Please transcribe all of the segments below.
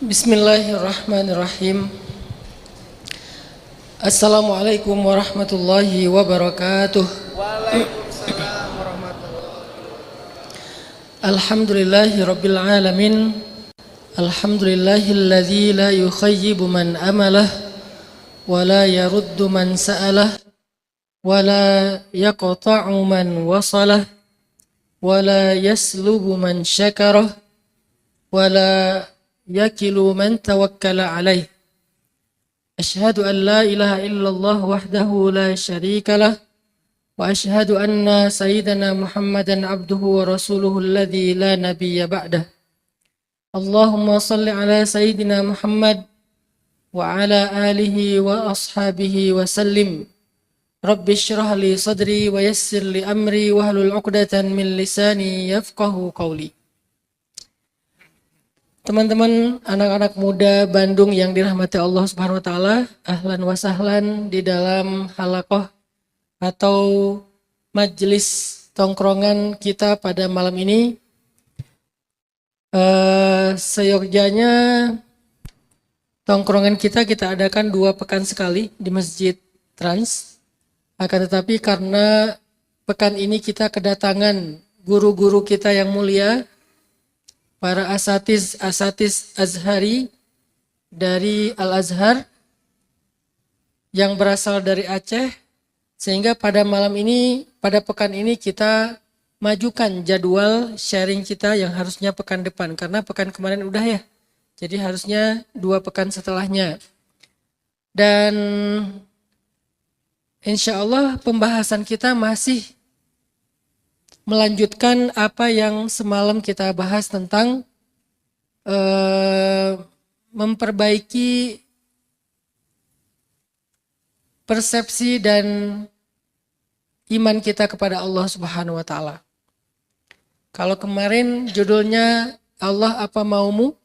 Bismillahirrahmanirrahim. Assalamualaikum warahmatullahi wabarakatuh. Waalaikumsalam warahmatullahi. Alhamdulillahi rabbil alamin. Alhamdulillahilladzi la yukhayyibu man amalah wa la yaruddu man sa'alah wa la yaqta'u man wasalah wa la yaslubu man syakarah wa la yakilu man tawakkala alaih. Asyhadu an la ilaha illallah wahdahu la syarika lah wa asyhadu anna sayyidana Muhammadan abduhu wa rasuluhu alladzi la nabiyya ba'dah. Allahumma salli ala sayyidina Muhammad wa ala alihi wa ashabihi wa sallim. Rabbi syrah li sadri wa yassir li amri wa hlul 'uqdatan min lisani yafqahu qawli. Teman-teman anak-anak muda Bandung yang dirahmati Allah Subhanahu wa taala, ahlan wa sahlan di dalam halaqah atau majelis tongkrongan kita pada malam ini. Seyogyanya tongkrongan kita adakan 2 pekan sekali di Masjid Trans. Akan tetapi karena pekan ini kita kedatangan guru-guru kita yang mulia, para asatis Azhari dari Al-Azhar yang berasal dari Aceh, sehingga pada malam ini, pada pekan ini kita majukan jadwal sharing kita yang harusnya pekan depan, karena pekan kemarin udah ya, jadi harusnya 2 pekan setelahnya. Dan insya Allah pembahasan kita masih melanjutkan apa yang semalam kita bahas tentang memperbaiki persepsi dan iman kita kepada Allah Subhanahu wa taala. Kalau kemarin judulnya Allah apa maumu?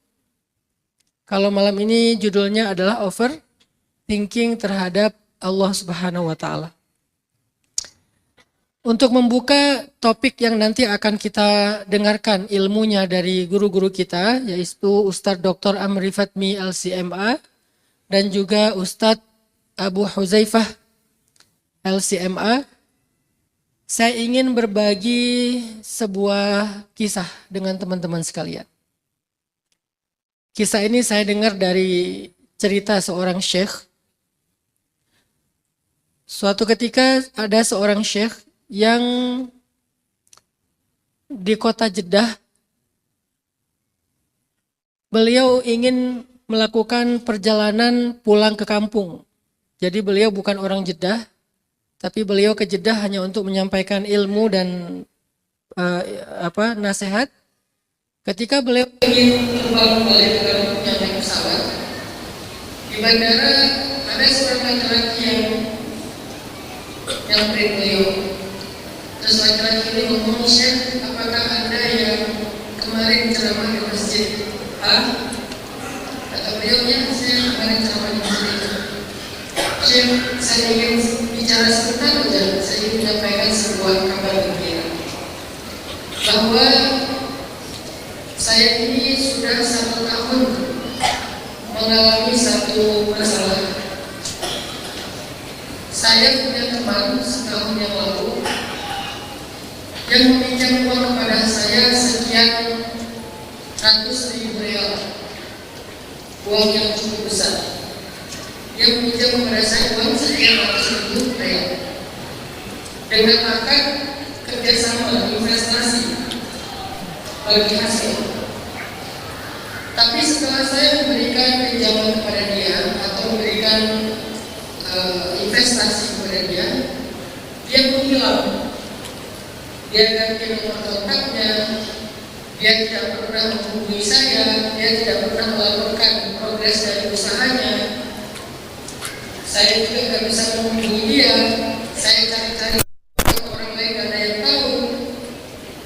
Kalau malam ini judulnya adalah overthinking terhadap Allah Subhanahu wa taala. Untuk membuka topik yang nanti akan kita dengarkan ilmunya dari guru-guru kita, yaitu Ustadz Dr. Amri Fatmi LCMA dan juga Ustadz Abu Huzaifah LCMA, saya ingin berbagi sebuah kisah dengan teman-teman sekalian. Kisah ini saya dengar dari cerita seorang syekh. Suatu ketika ada seorang syekh yang di kota Jeddah, beliau ingin melakukan perjalanan pulang ke kampung. Jadi beliau bukan orang Jeddah, tapi beliau ke Jeddah hanya untuk menyampaikan ilmu dan nasihat. Ketika beliau ingin terbang balik ke kampungnya naik pesawat, di bandara ada seorang laki-laki yang beri beliau. Terus laki-laki ini ngomong, "Syekh, apakah Anda yang kemarin ceramah di masjid A?" Kata beliau, "Ya, saya kemarin ceramah di masjid itu. Syekh, saya ingin bicara sebentar saja. Saya ingin menyampaikan sebuah kabar gembira. Bahwa saya ini sudah 1 tahun mengalami satu masalah. Saya punya teman setahun yang lalu yang meminjam uang kepada saya sekian ratus ribu real, uang yang cukup besar. Dia meminjam kepada saya uang sekian ratus ribu real dengan akad kerjasama investasi bagi hasil. Tapi setelah saya memberikan pinjaman kepada dia atau memberikan investasi kepada dia menghilang. Dia ganti nomor kontaknya, dia tidak pernah menghubungi saya, dia tidak pernah melaporkan progres dari usahanya. Saya juga tidak bisa menghubungi dia. Saya cari-cari orang lain, gak ada yang tahu.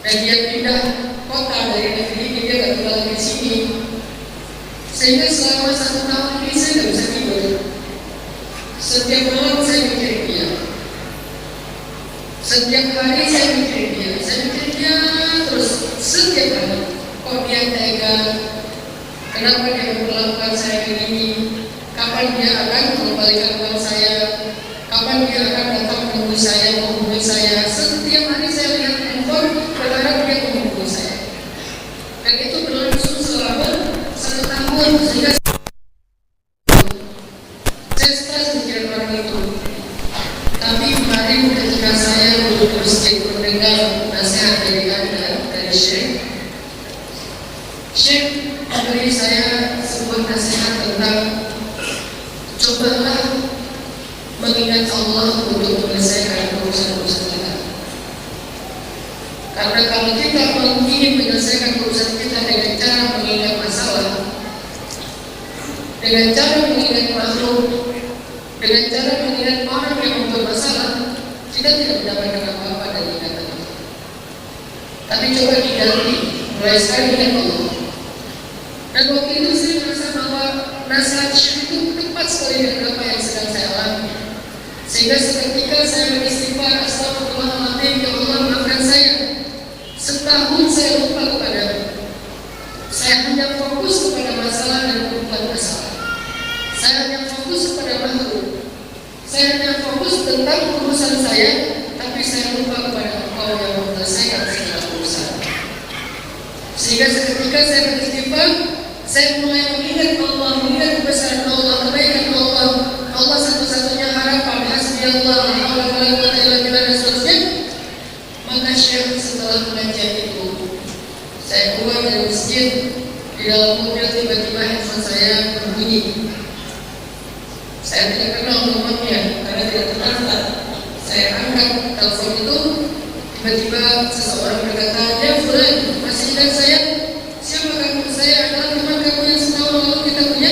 Dan dia pindah kota dari negeri ini, dia gak tinggal di sini. Sehingga selama 1 tahun ini saya tidak bisa tidur. Setiap malam saya mikirin dia. Setiap hari saya mikirin dia terus. Setiap hari, kok dia tega Kenapa dia memperlakukan saya begini? Kapan dia akan mengembalikan uang saya? Kapan dia akan datang menemui saya, menghubungi saya? Setiap hari saya lihat handphone, berharap dia menghubungi saya. Dan itu berlangsung selama 1 tahun, sehingga saya stres mikirin orang itu. Tapi kemarin ketika saya duduk di masjid mendengar nasihat dari Anda, dari Syekh memberi saya sebuah nasihat tentang cobalah mengingat Allah untuk menyelesaikan urusan-urusan kita. Karena kalau kita ingin menyelesaikan urusan kita dengan cara mengingat masalah, dengan cara mengingat makhluk, dengan cara mengingat orang yang membuat masalah, kita tidak mendapatkan apa-apa dari ingatan itu. Tapi coba diganti, mulai sekarang ingat Allah. Dan waktu itu saya merasa bahwa nasihat Syekh itu tepat sekali dengan apa yang sedang saya alami. Sehingga seketika saya beristighfar, astagfirullahaladzim, ya Allah maafkan saya. Setahun saya lupa kepada-Mu. Saya hanya fokus kepada masalah dan bukan masalah. Saya hanya fokus kepada makhluk. Saya hanya fokus tentang urusan saya, tapi saya lupa kepada Engkau yang menyelesaikan segala urusan. Sehingga seketika saya beristighfar, saya mulai mengingat Allah, mengingat kebesaran Allah, kebaikan Allah, Allah satu-satunya harapan, hasbiyallah, la haula wala quwwata illa billah dan seterusnya. Maka Syekh setelah pengajian itu, saya keluar dari masjid, di dalam mobil tiba-tiba handphone saya berbunyi. Saya tidak kenal nomornya karena tidak terdaftar. Saya angkat telepon itu, tiba-tiba seseorang berkata, "Ya Fulan, masih ingat saya? Siapa kamu? Saya adalah teman kamu yang setahun lalu kita punya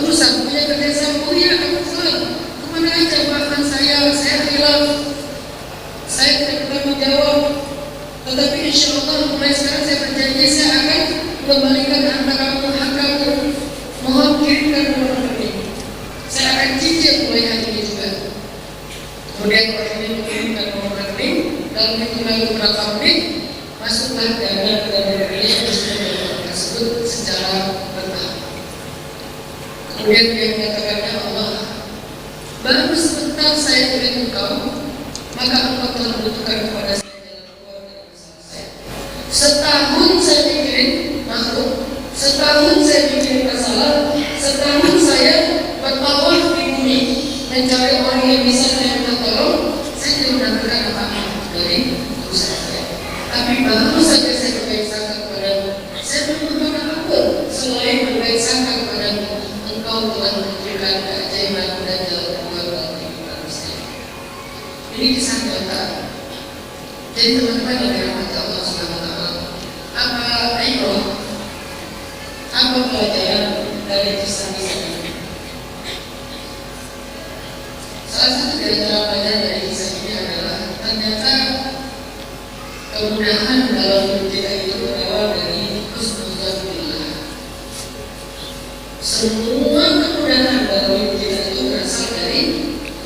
urusan, punya kerjasama." "Oh iya, kamu Fulan, kemana aja? Maafkan saya hilaf. Saya tidak pernah menjawab. Tetapi insya Allah mulai sekarang saya berjanji saya akan mengembalikan harta kamu, hak kamu. Mohon kirimkan nomor rekening. Saya akan cicil mulai hari ini juga." Kemudian orang ini mengirimkan nomor rekening. Dalam hitungan beberapa menit masuklah dana ke dalam rekening tersebut secara bertahap. Kemudian dia mengatakan, "Ya Allah, baru sebentar saya ingat Engkau, maka Engkau telah menentukan kepada saya jalan keluar dari masalah saya. Setahun saya mikirin makhluk, setahun saya mikirin masalah, setahun saya bertawaf di bumi mencari orang yang bisa saya minta tolong, saya tidak mendapatkan apa-apa dari urusan saya. Tapi baru saja saya berbaik sangka kepadamu, saya belum berbuat apapun selain berbaik sangka kepadamu. Engkau telah menunjukkan keajaiban dan jalan keluar dalam kehidupan saya." Ini kisah nyata. Jadi teman-teman yang dirahmati Allah Subhanahu wa Ta'ala, apa ibrah, apa pelajaran dari kisah-kisah ini? Salah satu di antara pelajaran dari kisah ini adalah ternyata kemudahan dalam hidup kita itu berawal dari husnuzan billah. Semua kemudahan dalam hidup kita itu berasal dari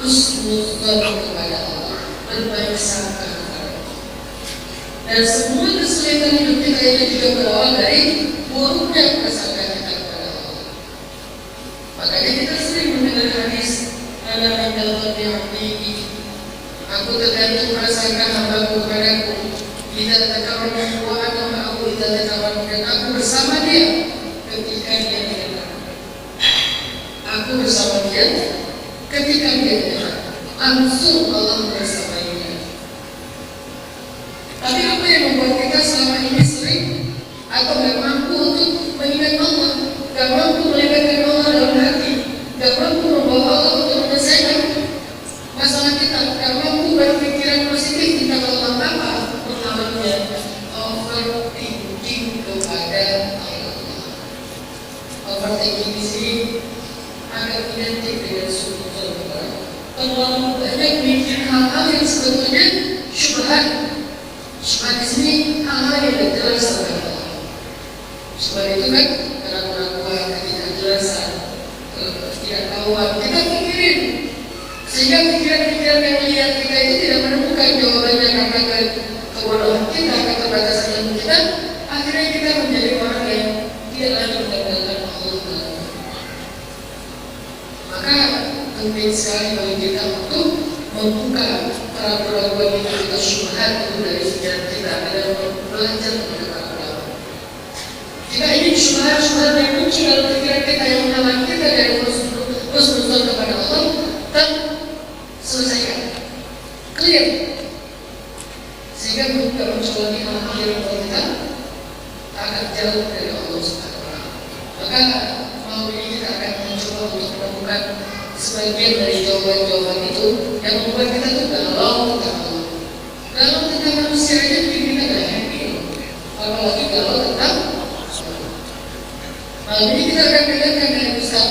husnuzan kepada Allah, berbaik sangka kepada Allah. Dan semua kesulitan hidup kita itu juga berawal dari buruknya prasangka kita kepada Allah. Makanya kita sering mendengar hadis, "Ana indallah bi'abdihi." Aku tergantung prasangka hambaku kepadaku. Tidak takaran wa ana ma'ahu idza takaran, dan aku bersama dia ketika dia tidak. Aku bersama dia ketika dia tidak. Langsung Allah bersamanya. Tapi apa yang membuat kita selama ini sering atau gak mampu untuk mengingat Allah, gak mampu melibatkan Allah dalam hati, gak mampu membawa Allah untuk menyelesaikan masalah kita, gak mampu berpikiran positif tentang Allah? Apa utamanya? Overthinking kepada Allah. Overthinking di sini agak identik dengan sujud kepada Allah. Terlalu banyak mikir hal-hal yang sebetulnya syubhat. Syubhat di sini hal-hal yang tidak jelas kepada Allah. Sebab itu kan keraguan-keraguan, ketidakjelasan, ketidaktahuan kita pikirin, sehingga pikiran-pikiran yang lihat kita itu tidak menemukan jawabannya karena kebodohan kita, keterbatasan ilmu kita. Akhirnya kita menjadi orang yang tidak sekali bagi kita untuk membuka keraguan-keraguan itu, kita syubhat itu dari pikiran kita dan belajar kepada para ulama. Kita ingin syubhat-syubhat yang muncul dalam pikiran kita yang menghalangi kita dari husnuzon kepada Allah, dan selesaikan, clear, sehingga tidak muncul lagi hal-hal yang membuat kita akan jauh dari Allah Subhanahu wa Ta'ala. Maka malam ini kita akan mencoba untuk menemukan sebagian dari jawaban-jawaban itu yang membuat kita tuh galau tentang Allah. Galau tentang manusia aja bikin kita gak happy, apalagi galau tentang malam ini kita akan dengarkan dari Ustaz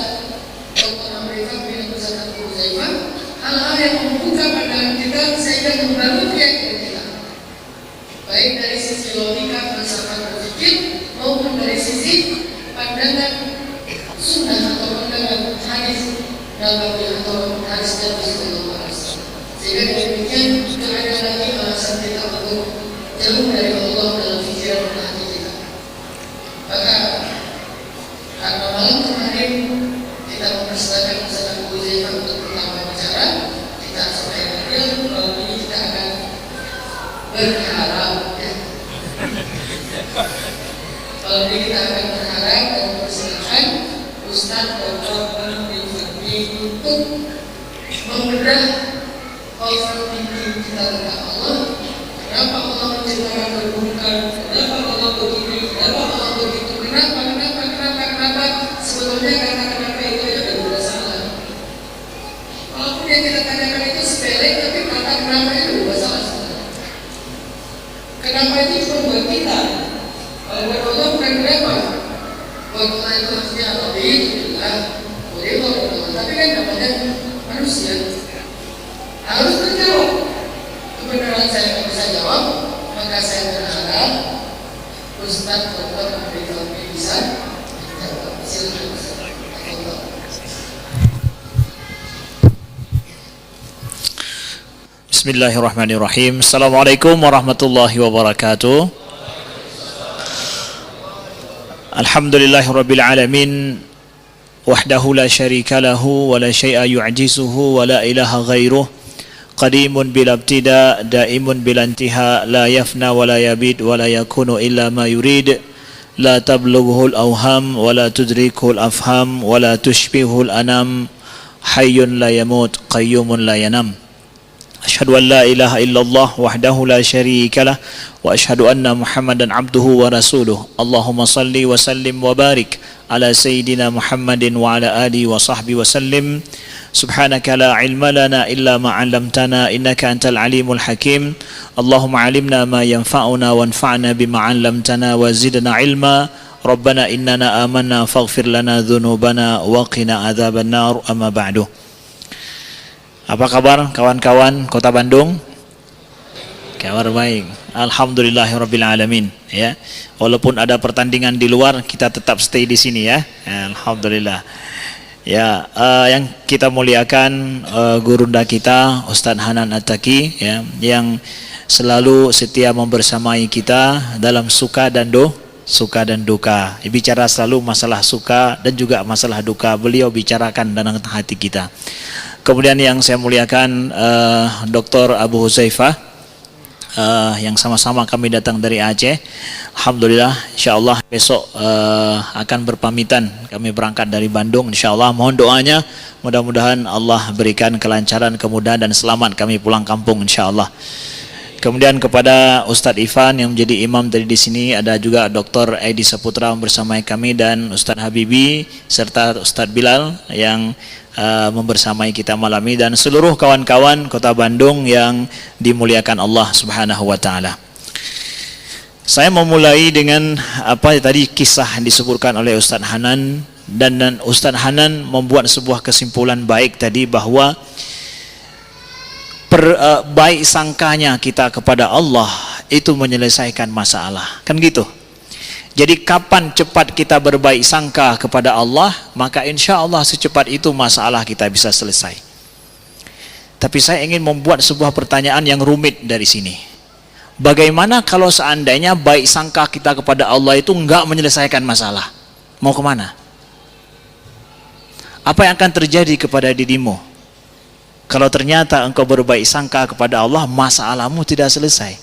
Dr. Amrifah bin Ustaz Abu Zaimah hal-hal yang membuka pandangan kita sehingga membangun keyakinan kita, baik dari sisi logika filsafat berpikir maupun dari sisi pandangan sunnah atau pandangan hadis Nabawi atau hadis Nabi Sallallahu Alaihi Wasallam. Sehingga dengan demikian tidak ada lagi alasan kita untuk jauh dari Allah dalam pikiran dan hati kita. Maka karena malam kemarin kita mempersilakan Ustaz Abu Zaimah untuk pertama bicara, kita sampaikan malam ini kita akan berharap ya. Malam ini kita akan berharap dan mempersilakan Ustaz Dr. Amrifah untuk membedah overthinking kita tentang Allah. Kenapa Allah menciptakan perburukan? Kenapa Allah begini? Kenapa Allah begitu? Kenapa? Sebetulnya kata kenapa itu ada dua salah. Walaupun yang kita tanyakan itu sepele, tapi kata kenapa itu dua salah. Kenapa itu cuma buat kita? Kalau buat Allah bukan kenapa. Buat Allah itu harusnya lebih boleh Allah. Tapi kan namanya manusia harus berjawab. Kebenaran saya nggak bisa jawab, maka saya berharap Ustaz Dr. Amrifah bisa jawab. Silakan. Bismillahirrahmanirrahim. Assalamualaikum warahmatullahi wabarakatuh. Alhamdulillahirabbil alamin. Wahdahu la syarika lahu wa la syai'a yu'jizuhu wa la ilaha ghairuh. Qadimun bila ibtida, daimun bila intiha, la yafna wa la yabid wa la yakunu illa ma yurid. La tablughuhul awham wa la tudrikuhul afham wa la tushbihul anam. Hayyun la yamut, qayyumun la yanam. Asyhadu an la ilaha illallah wahdahu la syarika lah wa asyhadu anna Muhammadan abduhu wa rasuluh. Allahumma salli wa sallim wa barik ala sayyidina Muhammadin wa ala alihi wa sahbihi wa sallim. Subhanaka la ilma lana illa ma 'allamtana innaka antal alimul hakim. Allahumma 'allimna ma yanfa'una wanfa'na bima 'allamtana wa zidna ilma. Rabbana innana amanna faghfir lana dhunubana wa qina adzaban nar. Amma ba'du. Apa kabar kawan-kawan Kota Bandung? Kabar baik. Alhamdulillahirabbil alamin ya. Walaupun ada pertandingan di luar, kita tetap stay di sini ya. Alhamdulillah. Ya, yang kita muliakan gurunda kita Ustaz Hanan At-Taqi ya, yang selalu setia membersamai kita dalam suka dan duka. Bicara selalu masalah suka dan juga masalah duka. Beliau bicarakan dalam hati kita. Kemudian yang saya muliakan Dr. Abu Huzaifah yang sama-sama kami datang dari Aceh. Alhamdulillah, insyaallah besok akan berpamitan. Kami berangkat dari Bandung, insyaallah. Mohon doanya, mudah-mudahan Allah berikan kelancaran, kemudahan dan selamat kami pulang kampung insyaallah. Kemudian kepada Ustadz Ifan yang menjadi imam tadi di sini, ada juga Dr. Edi Saputra bersama kami dan Ustadz Habibi serta Ustadz Bilal yang membersamai kita malam ini, dan seluruh kawan-kawan Kota Bandung yang dimuliakan Allah Subhanahu wa taala. Saya memulai dengan apa tadi kisah yang disebutkan oleh Ustadz Hanan, dan Ustadz Hanan membuat sebuah kesimpulan baik tadi bahwa baik sangkanya kita kepada Allah itu menyelesaikan masalah, kan gitu. Jadi kapan cepat kita berbaik sangka kepada Allah, maka insya Allah secepat itu masalah kita bisa selesai. Tapi saya ingin membuat sebuah pertanyaan yang rumit dari sini. Bagaimana kalau seandainya baik sangka kita kepada Allah itu enggak menyelesaikan masalah? Mau kemana? Apa yang akan terjadi kepada dirimu? Kalau ternyata engkau berbaik sangka kepada Allah, masalahmu tidak selesai.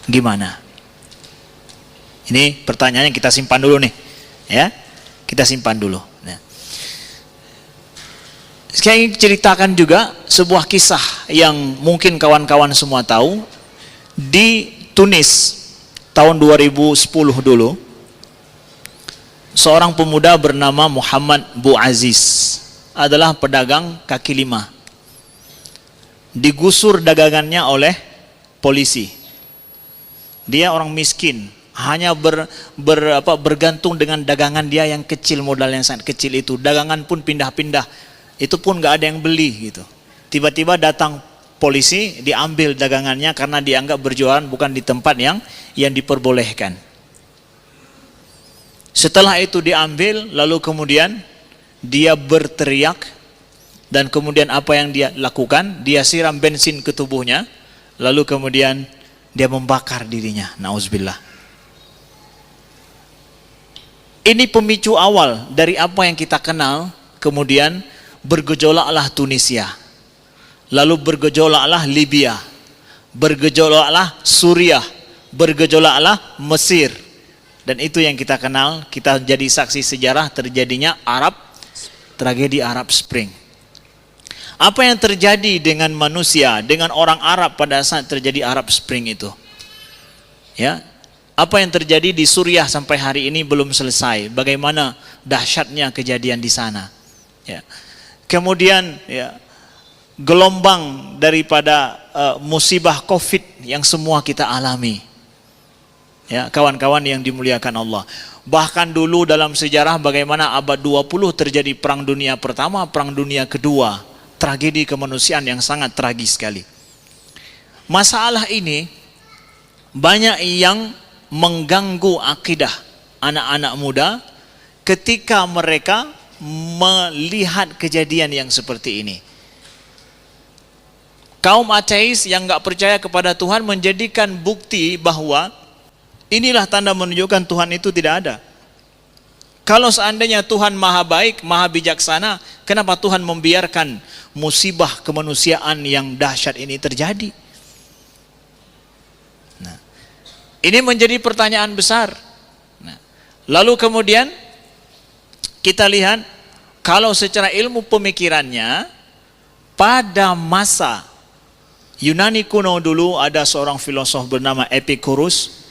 Gimana? Ini pertanyaan yang kita simpan dulu nih, ya. Kita simpan dulu. Nah. Saya ingin ceritakan juga sebuah kisah yang mungkin kawan-kawan semua tahu. Di Tunis tahun 2010 dulu, seorang pemuda bernama Muhammad Bouaziz adalah pedagang kaki lima. Digusur dagangannya oleh polisi. Dia orang miskin, hanya bergantung dengan dagangan dia yang kecil, modal yang sangat kecil itu. Dagangan pun pindah-pindah, itu pun nggak ada yang beli gitu. Tiba-tiba datang polisi, diambil dagangannya karena dianggap berjualan bukan di tempat yang diperbolehkan. Setelah itu diambil, lalu kemudian dia berteriak, dan kemudian apa yang dia lakukan? Dia siram bensin ke tubuhnya, lalu kemudian dia membakar dirinya. Nauzubillah. Ini pemicu awal dari apa yang kita kenal. Kemudian bergejolaklah Tunisia, lalu bergejolaklah Libya, bergejolaklah Suriah, bergejolaklah Mesir. Dan itu yang kita kenal, kita jadi saksi sejarah terjadinya tragedi Arab Spring. Apa yang terjadi dengan manusia, dengan orang Arab pada saat terjadi Arab Spring itu? Ya, apa yang terjadi di Suriah sampai hari ini belum selesai. Bagaimana dahsyatnya kejadian di sana. Ya. Kemudian ya, gelombang daripada musibah COVID yang semua kita alami. Ya, kawan-kawan yang dimuliakan Allah. Bahkan dulu dalam sejarah bagaimana abad 20 terjadi perang dunia pertama, perang dunia kedua. Tragedi kemanusiaan yang sangat tragis sekali. Masalah ini banyak yang mengganggu akidah anak-anak muda ketika mereka melihat kejadian yang seperti ini. Kaum ateis yang nggak percaya kepada Tuhan menjadikan bukti bahwa inilah tanda menunjukkan Tuhan itu tidak ada. Kalau seandainya Tuhan maha baik, maha bijaksana, kenapa Tuhan membiarkan musibah kemanusiaan yang dahsyat ini terjadi? Nah, ini menjadi pertanyaan besar. Nah, lalu kemudian kita lihat, kalau secara ilmu pemikirannya, pada masa Yunani kuno dulu ada seorang filosof bernama Epicurus.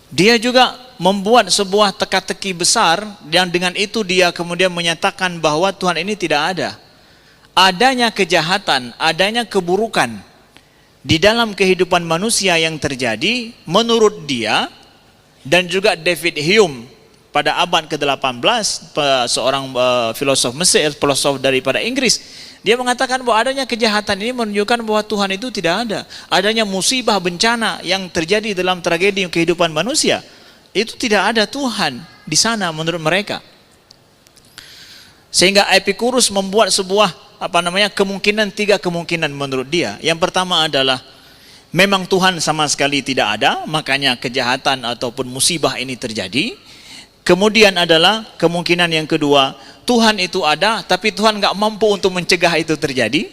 Dia juga membuat sebuah teka-teki besar, yang dengan itu dia kemudian menyatakan bahwa Tuhan ini tidak ada. Adanya kejahatan, adanya keburukan di dalam kehidupan manusia yang terjadi, menurut dia, dan juga David Hume pada abad ke-18, seorang filosof Mesir, filosof daripada Inggris, dia mengatakan bahwa adanya kejahatan ini menunjukkan bahwa Tuhan itu tidak ada. Adanya musibah bencana yang terjadi dalam tragedi kehidupan manusia, itu tidak ada Tuhan di sana menurut mereka. Sehingga Epicurus membuat sebuah kemungkinan, 3 kemungkinan menurut dia. Yang pertama adalah memang Tuhan sama sekali tidak ada, makanya kejahatan ataupun musibah ini terjadi. Kemudian adalah kemungkinan yang kedua, Tuhan itu ada, tapi Tuhan nggak mampu untuk mencegah itu terjadi.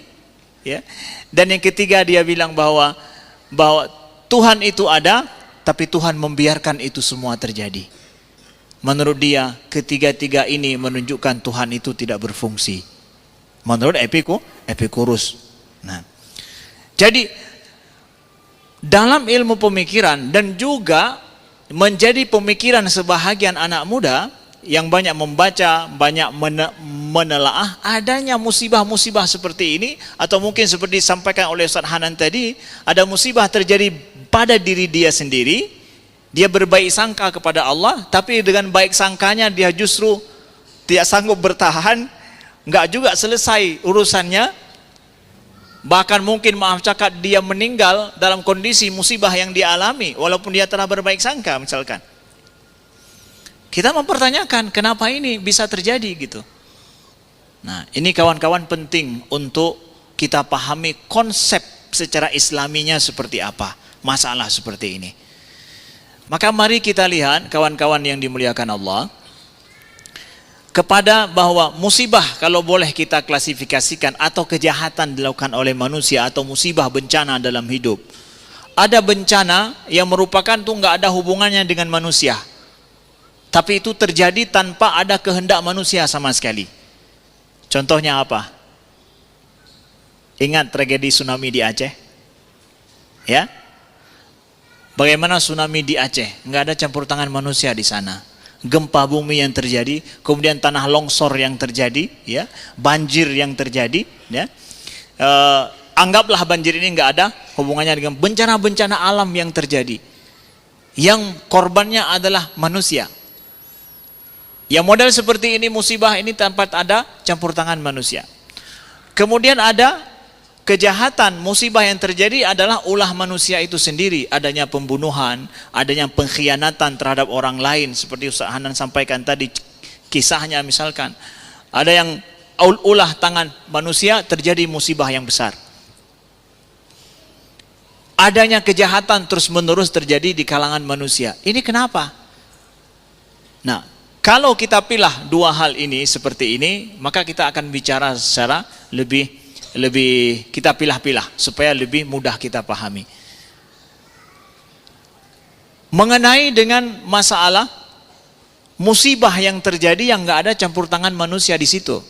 Ya. Dan yang ketiga dia bilang bahwa Tuhan itu ada, tapi Tuhan membiarkan itu semua terjadi. Menurut dia, ketiga-tiga ini menunjukkan Tuhan itu tidak berfungsi. Menurut Epicurus. Nah, jadi dalam ilmu pemikiran dan juga menjadi pemikiran sebahagian anak muda yang banyak membaca, banyak menelaah adanya musibah-musibah seperti ini, atau mungkin seperti disampaikan oleh Ustaz Hanan tadi, ada musibah terjadi pada diri dia sendiri, dia berbaik sangka kepada Allah, tapi dengan baik sangkanya dia justru tidak sanggup bertahan, nggak juga selesai urusannya. Bahkan mungkin maaf cakap dia meninggal dalam kondisi musibah yang dia alami, walaupun dia telah berbaik sangka misalkan. Kita mempertanyakan kenapa ini bisa terjadi gitu. Nah, ini kawan-kawan penting untuk kita pahami konsep secara islaminya seperti apa masalah seperti ini. Maka mari kita lihat kawan-kawan yang dimuliakan Allah. kepada bahwa musibah kalau boleh kita klasifikasikan atau kejahatan dilakukan oleh manusia atau musibah bencana dalam hidup. Ada bencana yang merupakan tuh nggak ada hubungannya dengan manusia, tapi itu terjadi tanpa ada kehendak manusia sama sekali. Contohnya apa? Ingat tragedi tsunami di Aceh? Ya? Bagaimana tsunami di Aceh? Nggak ada campur tangan manusia di sana. Gempa bumi yang terjadi, kemudian tanah longsor yang terjadi, ya, banjir yang terjadi, ya. Anggaplah banjir ini nggak ada hubungannya dengan bencana-bencana alam yang terjadi, yang korbannya adalah manusia. Yang model seperti ini, musibah ini tanpa ada campur tangan manusia. Kemudian ada kejahatan, musibah yang terjadi adalah ulah manusia itu sendiri, adanya pembunuhan, adanya pengkhianatan terhadap orang lain, seperti Ustaz Hanan sampaikan tadi kisahnya, misalkan ada yang ulah tangan manusia, terjadi musibah yang besar. Adanya kejahatan terus menerus terjadi di kalangan manusia. Ini kenapa? Nah, kalau kita pilih dua hal ini seperti ini, maka kita akan bicara secara lebih kita pilah-pilah supaya lebih mudah kita pahami. Mengenai dengan masalah musibah yang terjadi yang nggak ada campur tangan manusia di situ.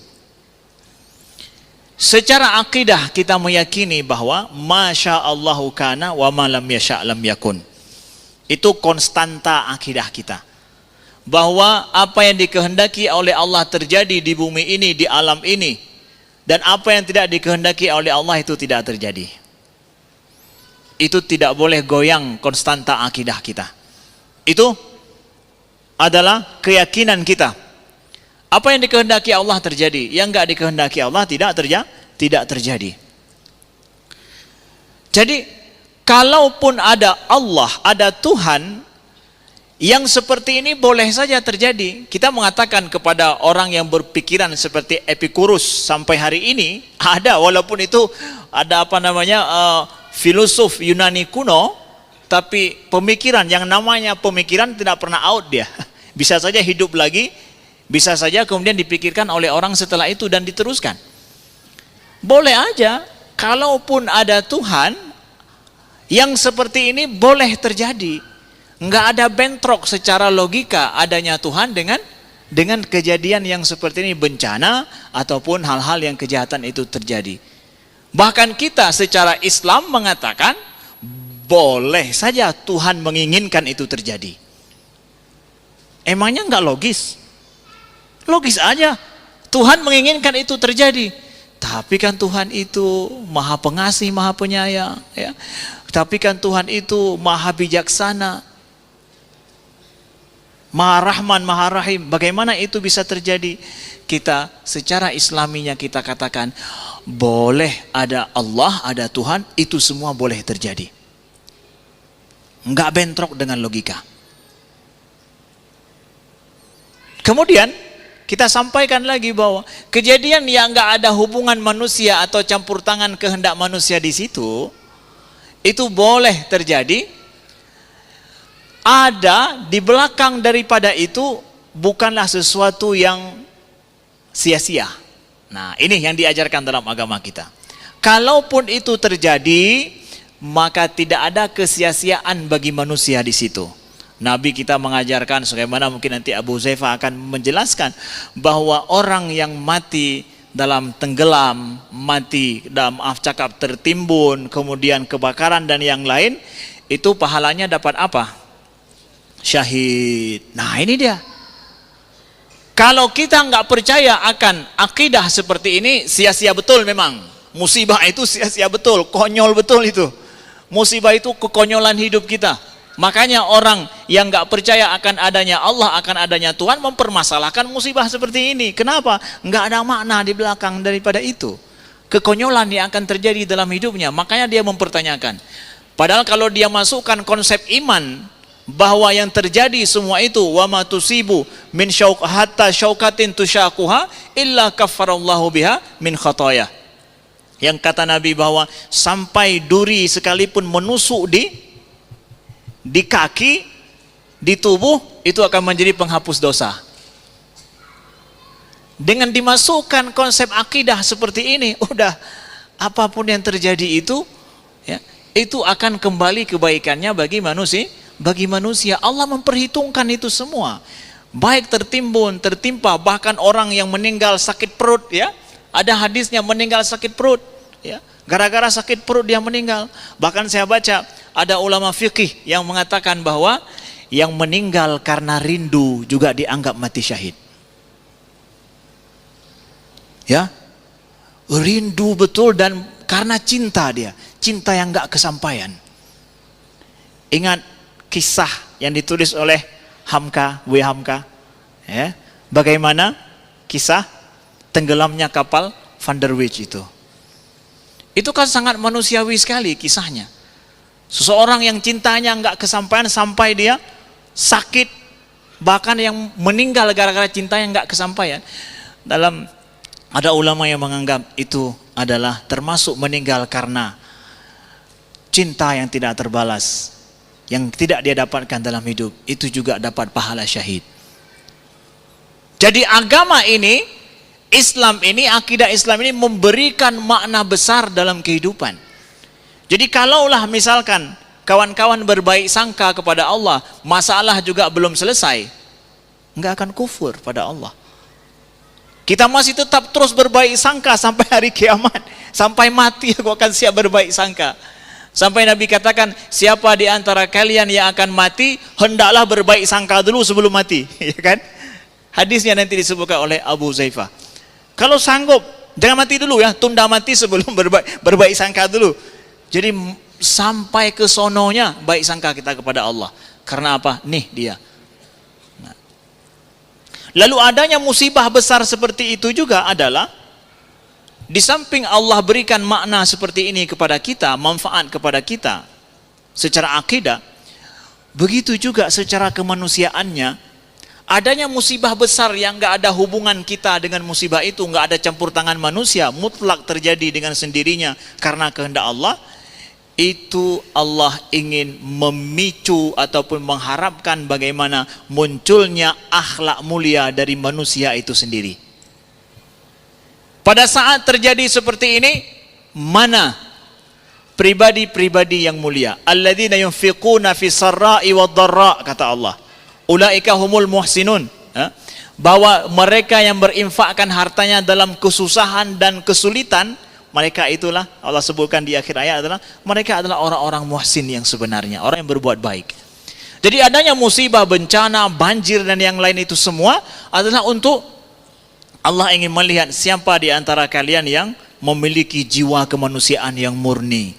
Secara akidah kita meyakini bahwa masya Allahu kana wa ma lam yasha' lam yakun. Itu konstanta akidah kita. Bahwa apa yang dikehendaki oleh Allah terjadi di bumi ini, di alam ini, dan apa yang tidak dikehendaki oleh Allah itu tidak terjadi. Itu tidak boleh goyang konstanta akidah kita. Itu adalah keyakinan kita. Apa yang dikehendaki Allah terjadi, yang enggak dikehendaki Allah tidak terjadi. Jadi, kalaupun ada Allah, ada Tuhan, yang seperti ini boleh saja terjadi. Kita mengatakan kepada orang yang berpikiran seperti Epikurus sampai hari ini, ada, walaupun itu ada filosof Yunani kuno, tapi pemikiran, yang namanya pemikiran tidak pernah out dia. Bisa saja hidup lagi, bisa saja kemudian dipikirkan oleh orang setelah itu dan diteruskan. Boleh aja, kalaupun ada Tuhan, yang seperti ini boleh terjadi. Nggak ada bentrok secara logika adanya Tuhan dengan kejadian yang seperti ini, bencana ataupun hal-hal yang kejahatan itu terjadi. Bahkan kita secara Islam mengatakan boleh saja Tuhan menginginkan itu terjadi. Emangnya nggak logis? Logis aja, Tuhan menginginkan itu terjadi. Tapi kan Tuhan itu maha pengasih, maha penyayang, ya. Tapi kan Tuhan itu maha bijaksana, maha rahman, maha rahim. Bagaimana itu bisa terjadi? Kita secara islaminya kita katakan boleh ada Allah, ada Tuhan, itu semua boleh terjadi. Enggak bentrok dengan logika. Kemudian kita sampaikan lagi bahwa kejadian yang enggak ada hubungan manusia atau campur tangan kehendak manusia di situ, itu boleh terjadi. Ada di belakang daripada itu bukanlah sesuatu yang sia-sia. Nah, ini yang diajarkan dalam agama kita. Kalaupun itu terjadi, maka tidak ada kesia-siaan bagi manusia di situ. Nabi kita mengajarkan, sebagaimana mungkin nanti Abu Zaifah akan menjelaskan, bahwa orang yang mati dalam tenggelam, mati dalam tertimbun, kemudian kebakaran dan yang lain, itu pahalanya dapat apa? Syahid. Nah, ini dia. Kalau kita nggak percaya akan akidah seperti ini, sia-sia betul memang. Musibah itu sia-sia betul, konyol betul itu. Musibah itu kekonyolan hidup kita. Makanya orang yang nggak percaya akan adanya Allah, akan adanya Tuhan, mempermasalahkan musibah seperti ini. Kenapa? Nggak ada makna di belakang daripada itu. Kekonyolan yang akan terjadi dalam hidupnya. Makanya dia mempertanyakan. Padahal kalau dia masukkan konsep iman, bahwa yang terjadi semua itu, wa ma tusibu min hatta syaukatin tusyaquha illa kaffarallahu biha min khataya. Yang kata Nabi bahwa sampai duri sekalipun menusuk di kaki, di tubuh, itu akan menjadi penghapus dosa. Dengan dimasukkan konsep akidah seperti ini, udah apapun yang terjadi itu, ya, itu akan kembali kebaikannya bagi manusia. Bagi manusia, Allah memperhitungkan itu semua. Baik tertimbun, tertimpa, bahkan orang yang meninggal sakit perut, ya. Ada hadisnya meninggal sakit perut, ya. Gara-gara sakit perut dia meninggal. Bahkan saya baca ada ulama fikih yang mengatakan bahwa yang meninggal karena rindu juga dianggap mati syahid. Ya, rindu betul dan karena cinta dia, cinta yang gak kesampaian. Ingat kisah yang ditulis oleh Hamka, W. Hamka, ya, bagaimana kisah tenggelamnya kapal Van der Wijk itu. Itu kan sangat manusiawi sekali kisahnya. Seseorang yang cintanya nggak kesampaian sampai dia sakit, bahkan yang meninggal gara-gara cinta yang nggak kesampaian. Ada ulama yang menganggap itu adalah termasuk meninggal karena cinta yang tidak terbalas, yang tidak dia dapatkan dalam hidup, itu juga dapat pahala syahid. Jadi agama ini, Islam ini, akidah Islam ini memberikan makna besar dalam kehidupan. Jadi kalaulah misalkan kawan-kawan berbaik sangka kepada Allah, masalah juga belum selesai, nggak akan kufur pada Allah. Kita masih tetap terus berbaik sangka sampai hari kiamat, sampai mati aku akan siap berbaik sangka. Sampai Nabi katakan, siapa di antara kalian yang akan mati, hendaklah berbaik sangka dulu sebelum mati, ya kan? Hadisnya nanti disebutkan oleh Abu Zaifah. Kalau sanggup, jangan mati dulu ya, tunda mati sebelum berbaik sangka dulu. Jadi sampai ke sononya baik sangka kita kepada Allah. Karena apa? Nih dia. Nah. Lalu adanya musibah besar seperti itu juga adalah, di samping Allah berikan makna seperti ini kepada kita, manfaat kepada kita secara akidah, begitu juga secara kemanusiaannya. Adanya musibah besar yang gak ada hubungan kita dengan musibah itu, gak ada campur tangan manusia, mutlak terjadi dengan sendirinya karena kehendak Allah. Itu Allah ingin memicu ataupun mengharapkan bagaimana munculnya akhlak mulia dari manusia itu sendiri. Pada saat terjadi seperti ini, mana pribadi-pribadi yang mulia? Alladzina yunfiquna fi sarra'i wad dharra, kata Allah. Ulaika humul muhsinun, ya? Bahwa mereka yang berinfakkan hartanya dalam kesusahan dan kesulitan, mereka itulah Allah sebutkan di akhir ayat adalah mereka adalah orang-orang muhsin yang sebenarnya, orang yang berbuat baik. Jadi adanya musibah, bencana, banjir dan yang lain itu semua adalah untuk Allah ingin melihat siapa di antara kalian yang memiliki jiwa kemanusiaan yang murni,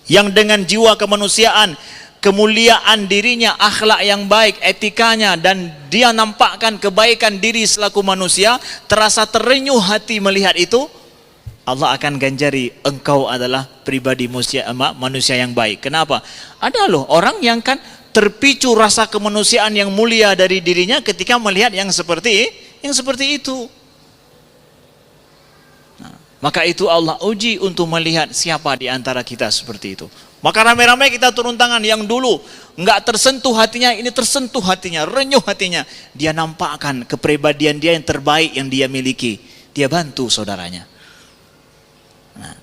yang dengan jiwa kemanusiaan, kemuliaan dirinya, akhlak yang baik, etikanya, dan dia nampakkan kebaikan diri selaku manusia, terasa terenyuh hati melihat itu, Allah akan ganjari engkau adalah pribadi manusia yang baik. Kenapa? Ada loh orang yang kan terpicu rasa kemanusiaan yang mulia dari dirinya ketika melihat yang seperti itu. Nah, maka itu Allah uji untuk melihat siapa di antara kita seperti itu. Maka ramai-ramai kita turun tangan. Yang dulu nggak tersentuh hatinya, ini tersentuh hatinya, renyuh hatinya. Dia nampakkan kepribadian dia yang terbaik yang dia miliki. Dia bantu saudaranya. Nah,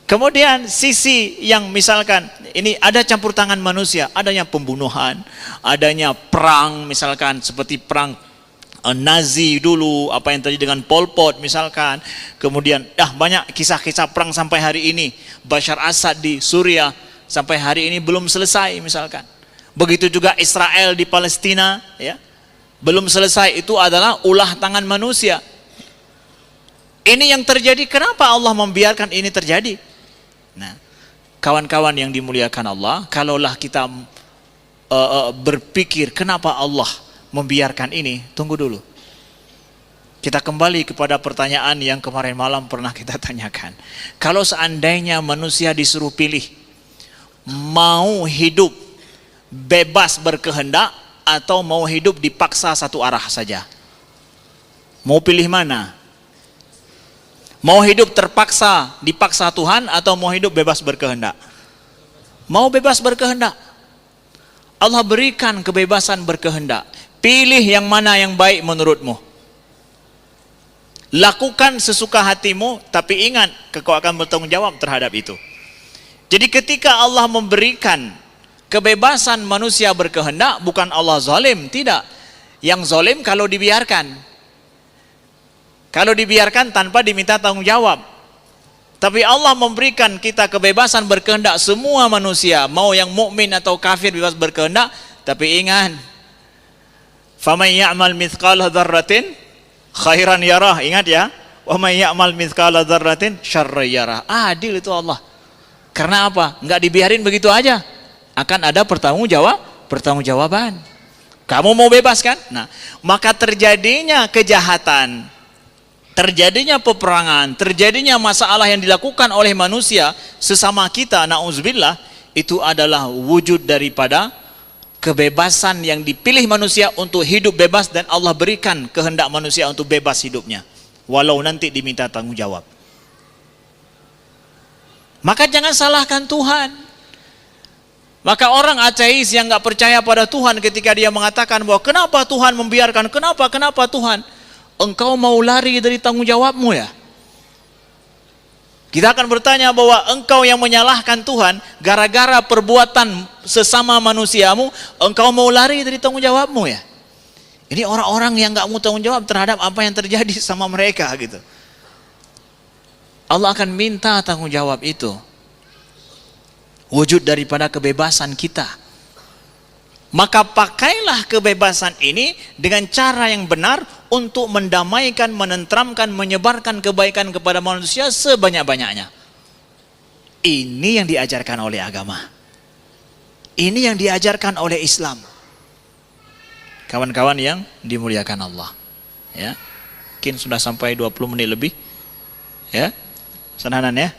kemudian sisi yang misalkan ini ada campur tangan manusia, adanya pembunuhan, adanya perang, misalkan seperti perang Nazi dulu, apa yang terjadi dengan Pol Pot misalkan, kemudian banyak kisah-kisah perang sampai hari ini. Bashar Assad di Suriah sampai hari ini belum selesai misalkan. Begitu juga Israel di Palestina, ya, belum selesai. Itu adalah ulah tangan manusia. Ini yang terjadi. Kenapa Allah membiarkan ini terjadi? Nah, kawan-kawan yang dimuliakan Allah, kalaulah kita berpikir kenapa Allah membiarkan ini, tunggu dulu. Kita kembali kepada pertanyaan yang kemarin malam pernah kita tanyakan. Kalau seandainya manusia disuruh pilih, mau hidup bebas berkehendak atau mau hidup dipaksa satu arah saja, mau pilih mana? Mau hidup terpaksa, dipaksa Tuhan, atau mau hidup bebas berkehendak? Mau bebas berkehendak. Allah berikan kebebasan berkehendak. Pilih yang mana yang baik menurutmu. Lakukan sesuka hatimu, tapi ingat kau akan bertanggung jawab terhadap itu. Jadi ketika Allah memberikan kebebasan manusia berkehendak, bukan Allah zalim, tidak. Yang zalim kalau dibiarkan. Kalau dibiarkan tanpa diminta tanggung jawab. Tapi Allah memberikan kita kebebasan berkehendak, semua manusia, mau yang mukmin atau kafir bebas berkehendak, tapi ingat, faman ya'mal mithqala dzarratin khairan yarah, ingat ya, wa may ya'mal mithqala dzarratin syarran yarah. Adil itu Allah. Karena apa? Enggak dibiarin begitu aja. Akan ada pertanggungjawaban. Kamu mau bebas kan? Nah, maka terjadinya kejahatan, terjadinya peperangan, terjadinya masalah yang dilakukan oleh manusia sesama kita, na'udzubillah, itu adalah wujud daripada kebebasan yang dipilih manusia untuk hidup bebas, dan Allah berikan kehendak manusia untuk bebas hidupnya walau nanti diminta tanggung jawab. Maka jangan salahkan Tuhan. Maka orang ateis yang nggak percaya pada Tuhan, ketika dia mengatakan bahwa kenapa Tuhan membiarkan, kenapa Tuhan, engkau mau lari dari tanggung jawabmu ya? Kita akan bertanya bahwa engkau yang menyalahkan Tuhan gara-gara perbuatan sesama manusiamu, engkau mau lari dari tanggung jawabmu ya? Ini orang-orang yang nggak mau tanggung jawab terhadap apa yang terjadi sama mereka gitu. Allah akan minta tanggung jawab itu. Wujud daripada kebebasan kita. Maka pakailah kebebasan ini dengan cara yang benar untuk mendamaikan, menenteramkan, menyebarkan kebaikan kepada manusia sebanyak-banyaknya. Ini yang diajarkan oleh agama. Ini yang diajarkan oleh Islam. Kawan-kawan yang dimuliakan Allah. Ya. Mungkin sudah sampai 20 menit lebih. Ya. Senanan ya.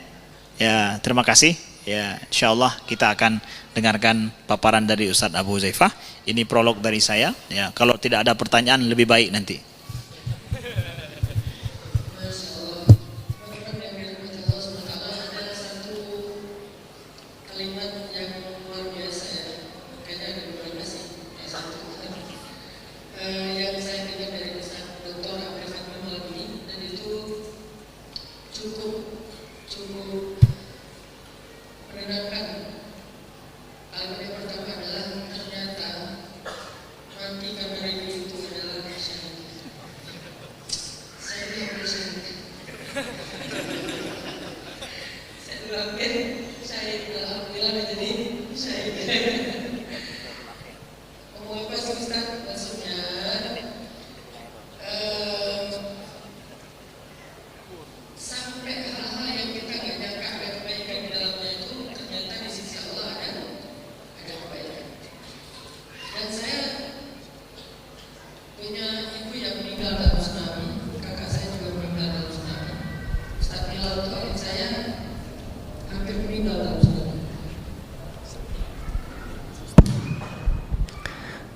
Ya, terima kasih. Ya, insyaallah kita akan dengarkan paparan dari Ustadz Abu Huzaifah. Ini prolog dari saya. Ya, kalau tidak ada pertanyaan lebih baik nanti.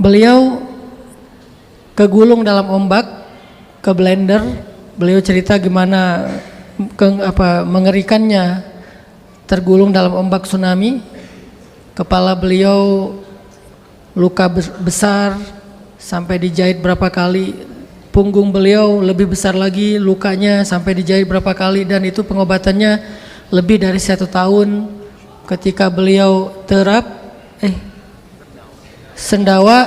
Beliau kegulung dalam ombak, ke blender. Beliau cerita gimana mengerikannya tergulung dalam ombak tsunami. Kepala beliau luka besar sampai dijahit berapa kali. Punggung beliau lebih besar lagi lukanya sampai dijahit berapa kali, dan itu pengobatannya lebih dari 1 tahun. Ketika beliau sendawa,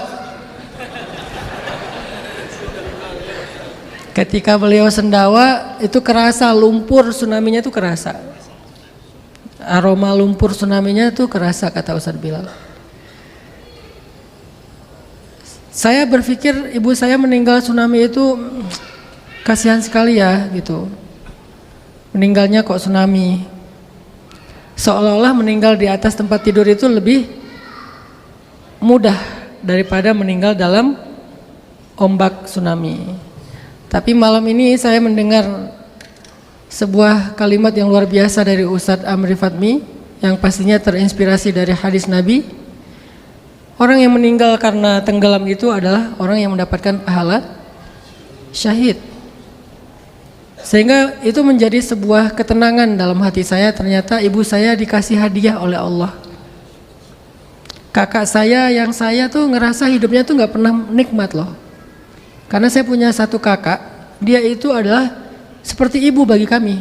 ketika beliau sendawa itu kerasa lumpur tsunami-nya itu kerasa, aroma lumpur tsunami-nya itu kerasa, kata Ustadz Bilal. Saya berpikir ibu saya meninggal tsunami itu kasihan sekali ya gitu, meninggalnya kok tsunami, seolah-olah meninggal di atas tempat tidur itu lebih mudah daripada meninggal dalam ombak tsunami. Tapi malam ini saya mendengar sebuah kalimat yang luar biasa dari Ustadz Amri Fatmi, yang pastinya terinspirasi dari hadis Nabi. Orang yang meninggal karena tenggelam itu adalah orang yang mendapatkan pahala syahid. Sehingga itu menjadi sebuah ketenangan dalam hati saya, ternyata ibu saya dikasih hadiah oleh Allah. Kakak saya yang saya tuh ngerasa hidupnya tuh nggak pernah nikmat loh. Karena saya punya satu kakak, dia itu adalah seperti ibu bagi kami.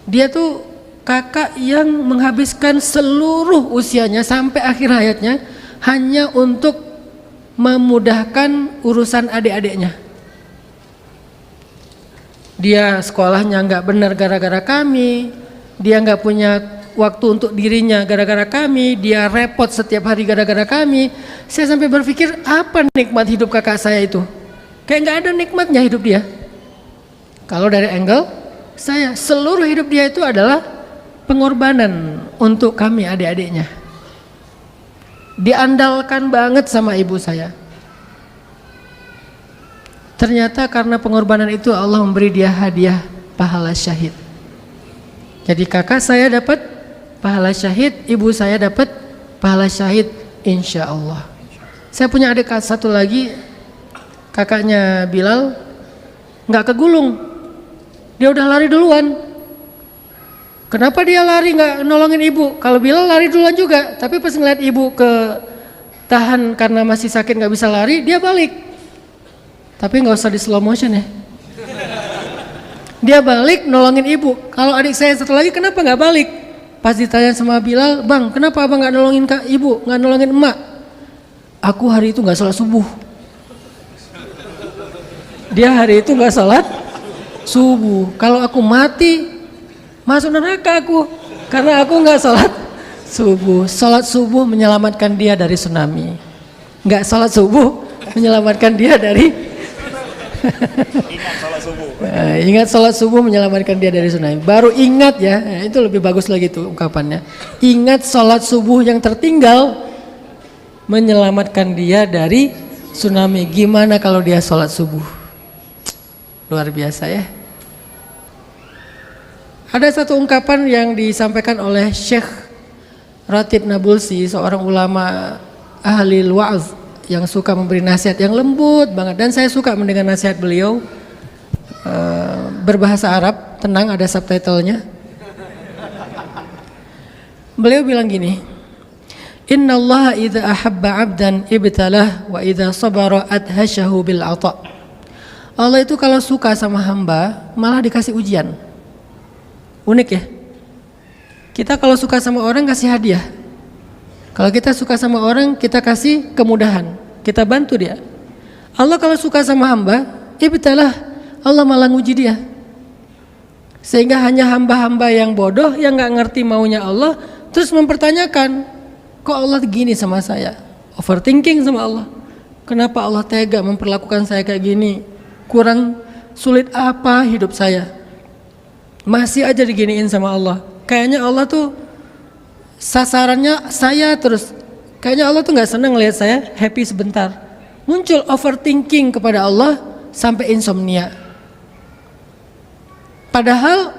Dia tuh kakak yang menghabiskan seluruh usianya sampai akhir hayatnya hanya untuk memudahkan urusan adik-adiknya. Dia sekolahnya nggak benar gara-gara kami, dia nggak punya waktu untuk dirinya gara-gara kami, dia repot setiap hari gara-gara kami. Saya sampai berpikir, apa nikmat hidup kakak saya itu? Kayak nggak ada nikmatnya hidup dia. Kalau dari angle saya, seluruh hidup dia itu adalah pengorbanan untuk kami adik-adiknya. Diandalkan banget sama ibu saya. Ternyata karena pengorbanan itu Allah memberi dia hadiah pahala syahid. Jadi kakak saya dapat pahala syahid, ibu saya dapat pahala syahid, insya Allah. Saya punya adik satu lagi, kakaknya Bilal, nggak kegulung, dia udah lari duluan. Kenapa dia lari nggak nolongin ibu? Kalau Bilal lari duluan juga, tapi pas ngeliat ibu tahan karena masih sakit nggak bisa lari, dia balik. Tapi nggak usah di slow motion ya. Dia balik nolongin ibu. Kalau adik saya satu lagi kenapa nggak balik? Pas ditanya sama Bilal, bang kenapa abang nggak nolongin kak ibu, nggak nolongin emak? Aku hari itu nggak sholat subuh. Dia hari itu nggak sholat subuh. Kalau aku mati masuk neraka aku, karena aku nggak sholat subuh. Sholat subuh menyelamatkan dia dari tsunami. Nggak sholat subuh menyelamatkan dia dari ingat sholat subuh menyelamatkan dia dari tsunami. Baru ingat ya, itu lebih bagus lagi tuh ungkapannya. Ingat sholat subuh yang tertinggal menyelamatkan dia dari tsunami. Gimana kalau dia sholat subuh? Luar biasa ya. Ada satu ungkapan yang disampaikan oleh Syekh Ratib Nabulsi, seorang ulama ahli wa'az yang suka memberi nasihat yang lembut banget, dan saya suka mendengar nasihat beliau. Berbahasa Arab, tenang, ada subtitlenya. Beliau bilang gini, Innallaha idza ahabba 'abdan ibtalah wa idza sabara adhashahu bil 'ata. Allah itu kalau suka sama hamba malah dikasih ujian. Unik ya. Kita kalau suka sama orang kasih hadiah. Kalau kita suka sama orang kita kasih kemudahan, kita bantu dia. Allah kalau suka sama hamba, ibtalah, Allah malah nguji dia. Sehingga hanya hamba-hamba yang bodoh yang nggak ngerti maunya Allah terus mempertanyakan, kok Allah gini sama saya? Overthinking sama Allah. Kenapa Allah tega memperlakukan saya kayak gini? Kurang sulit apa hidup saya? Masih aja diginiin sama Allah. Kayaknya Allah tuh sasarannya saya terus. Kayaknya Allah tuh nggak senang ngelihat saya happy sebentar. Muncul overthinking kepada Allah sampai insomnia. Padahal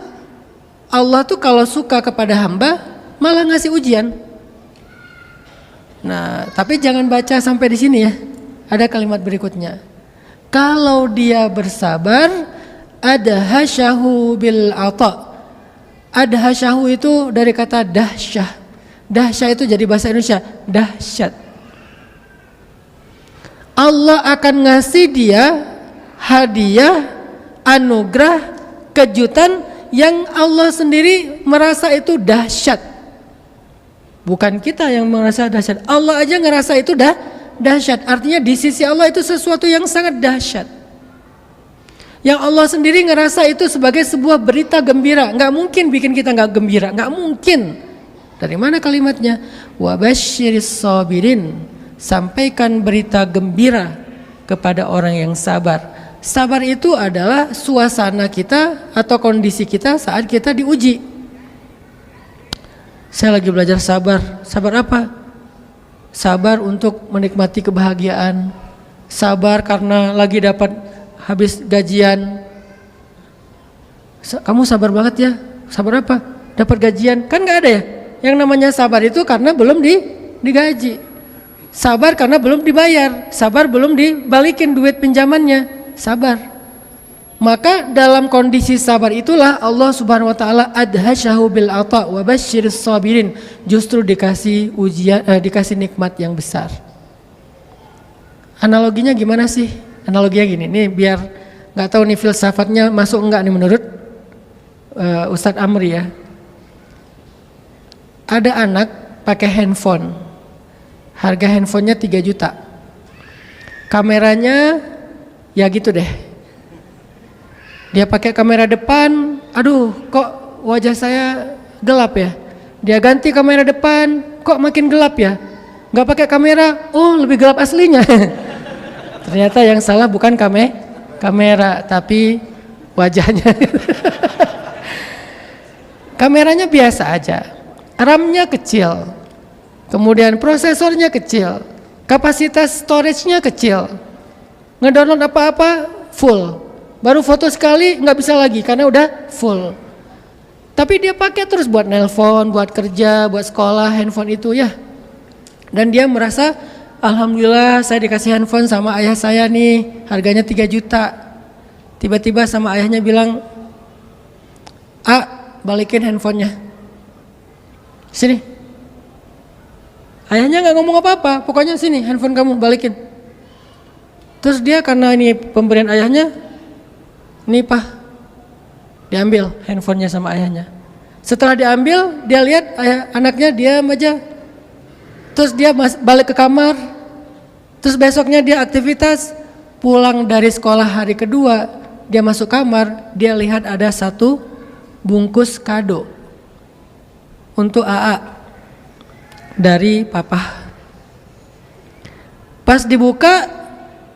Allah tuh kalau suka kepada hamba malah ngasih ujian. Nah, tapi jangan baca sampai di sini ya. Ada kalimat berikutnya. Kalau dia bersabar, ada hasyahu bil ata. Ada hasyahu itu dari kata dahsyah. Dahsyah itu jadi bahasa Indonesia dahsyat. Allah akan ngasih dia hadiah, anugerah, kejutan yang Allah sendiri merasa itu dahsyat. Bukan kita yang merasa dahsyat. Allah aja ngerasa itu dahsyat. Artinya di sisi Allah itu sesuatu yang sangat dahsyat. Yang Allah sendiri ngerasa itu sebagai sebuah berita gembira. Nggak mungkin bikin kita nggak gembira. Nggak mungkin. Dari mana kalimatnya? Wa basyiris sabirin. Sampaikan berita gembira kepada orang yang sabar. Sabar itu adalah suasana kita atau kondisi kita saat kita diuji. Saya lagi belajar sabar. Sabar apa? Sabar untuk menikmati kebahagiaan. Sabar karena lagi dapat habis gajian. Kamu sabar banget ya. Sabar apa? Dapat gajian. Kan gak ada ya. Yang namanya sabar itu karena belum digaji. Sabar karena belum dibayar. Sabar belum dibalikin duit pinjamannya. Sabar. Maka dalam kondisi sabar itulah Allah Subhanahu wa taala adhasyahu bil ata wa basyiris sabirin, justru dikasih ujian, dikasih nikmat yang besar. Analoginya gimana sih? Analoginya gini, nih biar Nggak tahu nih filsafatnya masuk enggak nih menurut Ustadz Amri ya. Ada anak pakai handphone, harga handphonenya 3 juta. Kameranya ya gitu deh. Dia pakai kamera depan, aduh kok wajah saya gelap ya. Dia ganti kamera depan, kok makin gelap ya. Nggak pakai kamera, oh lebih gelap aslinya. Ternyata yang salah bukan kamera, tapi wajahnya. Kameranya biasa aja, RAM-nya kecil, kemudian prosesornya kecil, kapasitas storage-nya kecil, ngedownload apa-apa full, baru foto sekali nggak bisa lagi karena udah full. Tapi dia pakai terus buat nelpon, buat kerja, buat sekolah, handphone itu ya. Dan dia merasa, alhamdulillah saya dikasih handphone sama ayah saya nih, harganya 3 juta. Tiba-tiba sama ayahnya bilang, balikin handphonenya. Sini. Ayahnya nggak ngomong apa-apa, pokoknya sini handphone kamu balikin. Terus dia karena ini pemberian ayahnya, nih pak, diambil handphonenya sama ayahnya. Setelah diambil, dia lihat anaknya diam aja. Terus dia balik ke kamar. Terus besoknya dia aktivitas. Pulang dari sekolah hari kedua, dia masuk kamar, dia lihat ada 1 bungkus kado untuk AA dari papa. Pas dibuka,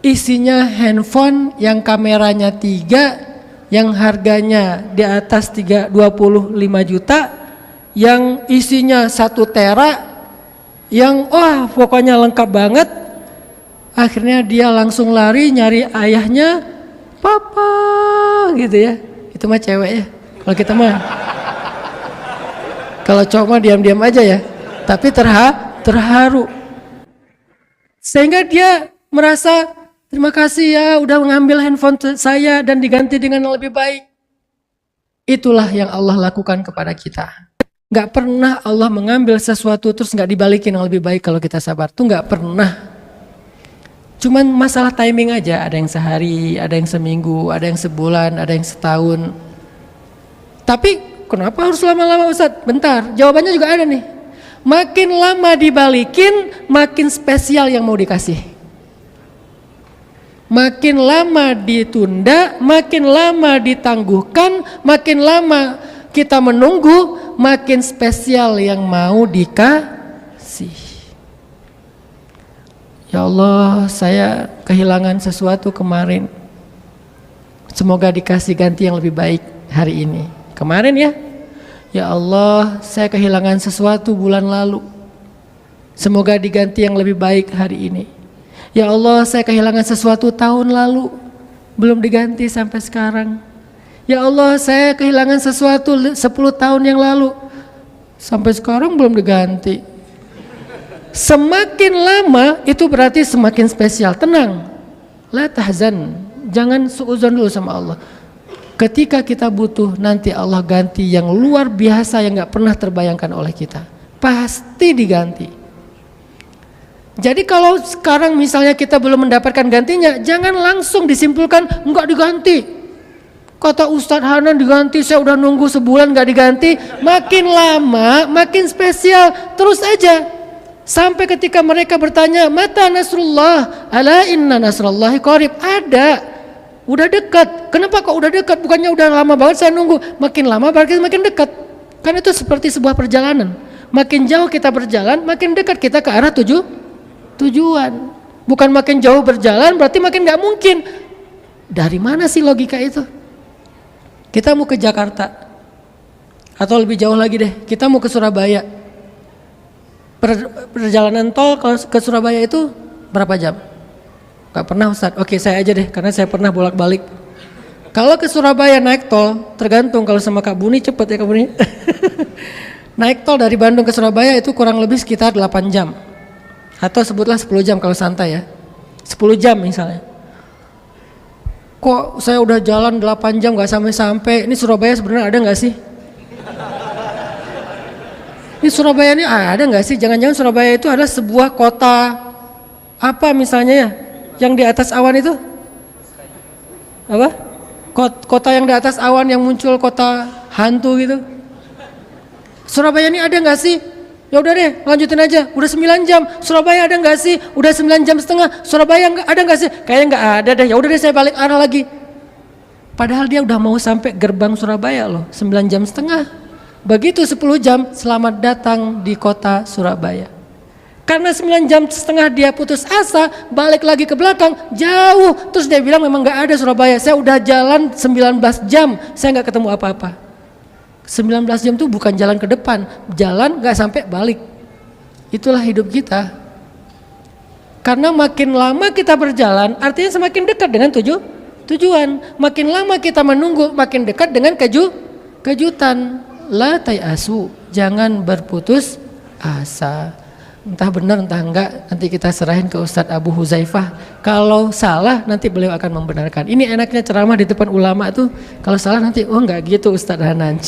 isinya handphone yang kameranya 3, yang harganya di atas 25 juta, yang isinya 1 tera, yang pokoknya lengkap banget. Akhirnya dia langsung lari nyari ayahnya, papa gitu ya. Itu mah cewek ya. Kalau kita mah, kalau cowok mah diam-diam aja ya. Tapi terharu. Sehingga dia merasa, terima kasih ya udah mengambil handphone saya dan diganti dengan yang lebih baik. Itulah yang Allah lakukan kepada kita. Gak pernah Allah mengambil sesuatu terus gak dibalikin yang lebih baik kalau kita sabar. Itu gak pernah. Cuman masalah timing aja. Ada yang sehari, ada yang seminggu, ada yang sebulan, ada yang setahun. Tapi kenapa harus lama-lama Ustadz? Bentar, jawabannya juga ada nih. Makin lama dibalikin, makin spesial yang mau dikasih. Makin lama ditunda, makin lama ditangguhkan, makin lama kita menunggu, makin spesial yang mau dikasih. Ya Allah, saya kehilangan sesuatu kemarin. Semoga dikasih ganti yang lebih baik hari ini. Kemarin ya. Ya Allah, saya kehilangan sesuatu bulan lalu. Semoga diganti yang lebih baik hari ini. Ya Allah, saya kehilangan sesuatu tahun lalu. Belum diganti sampai sekarang. Ya Allah, saya kehilangan sesuatu 10 tahun yang lalu. Sampai sekarang belum diganti. Semakin lama itu berarti semakin spesial. Tenang. La tahzan. Jangan suudzon dulu sama Allah. Ketika kita butuh, nanti Allah ganti yang luar biasa yang gak pernah terbayangkan oleh kita. Pasti diganti. Jadi kalau sekarang misalnya kita belum mendapatkan gantinya, jangan langsung disimpulkan enggak diganti. Kata Ustadz Hanan diganti, saya udah nunggu sebulan gak diganti. Makin lama makin spesial. Terus aja sampai ketika mereka bertanya, mata nasrullah, ala inna nasrullahi qarib. Ada, udah dekat. Kenapa kok udah dekat? Bukannya udah lama banget saya nunggu. Makin lama berarti makin dekat. Kan itu seperti sebuah perjalanan. Makin jauh kita berjalan, makin dekat kita ke arah tujuan. Bukan makin jauh berjalan berarti makin gak mungkin. Dari mana sih logika itu? Kita mau ke Jakarta, atau lebih jauh lagi deh, kita mau ke Surabaya. Perjalanan tol ke Surabaya itu berapa jam? Gak pernah Ustadz. Oke, saya aja deh, karena saya pernah bolak-balik. Kalau ke Surabaya naik tol, tergantung. Kalau sama Kak Buni cepet ya Kak Buni. Naik tol dari Bandung ke Surabaya itu kurang lebih sekitar 8 jam. Atau sebutlah 10 jam kalau santai ya. 10 jam misalnya. Kok saya udah jalan 8 jam gak sampai-sampai. Ini Surabaya sebenarnya ada gak sih? Ini Surabaya ini ada gak sih? Jangan-jangan Surabaya itu adalah sebuah kota apa misalnya ya? Yang di atas awan itu? Apa? Kota yang di atas awan yang muncul kota hantu gitu. Surabaya ini ada nggak sih? Ya udah deh, lanjutin aja. Udah 9 jam. Surabaya ada nggak sih? Udah 9 jam setengah. Surabaya ada nggak sih? Kayaknya nggak ada deh. Ya udah deh, saya balik arah lagi. Padahal dia udah mau sampai gerbang Surabaya loh, 9 jam setengah. Begitu 10 jam, selamat datang di kota Surabaya. Karena 9 jam setengah dia putus asa, balik lagi ke belakang, jauh. Terus dia bilang memang nggak ada Surabaya. Saya udah jalan 19 jam, saya nggak ketemu apa-apa. 19 jam itu bukan jalan ke depan, jalan nggak sampai balik. Itulah hidup kita. Karena makin lama kita berjalan, artinya semakin dekat dengan tujuan. Makin lama kita menunggu, makin dekat dengan kejutan. La tayasu, jangan berputus asa. Entah benar entah enggak, nanti kita serahin ke Ustadz Abu Huzaifah. Kalau salah nanti beliau akan membenarkan. Ini enaknya ceramah di depan ulama tuh, kalau salah nanti oh enggak gitu Ustadz Hanan.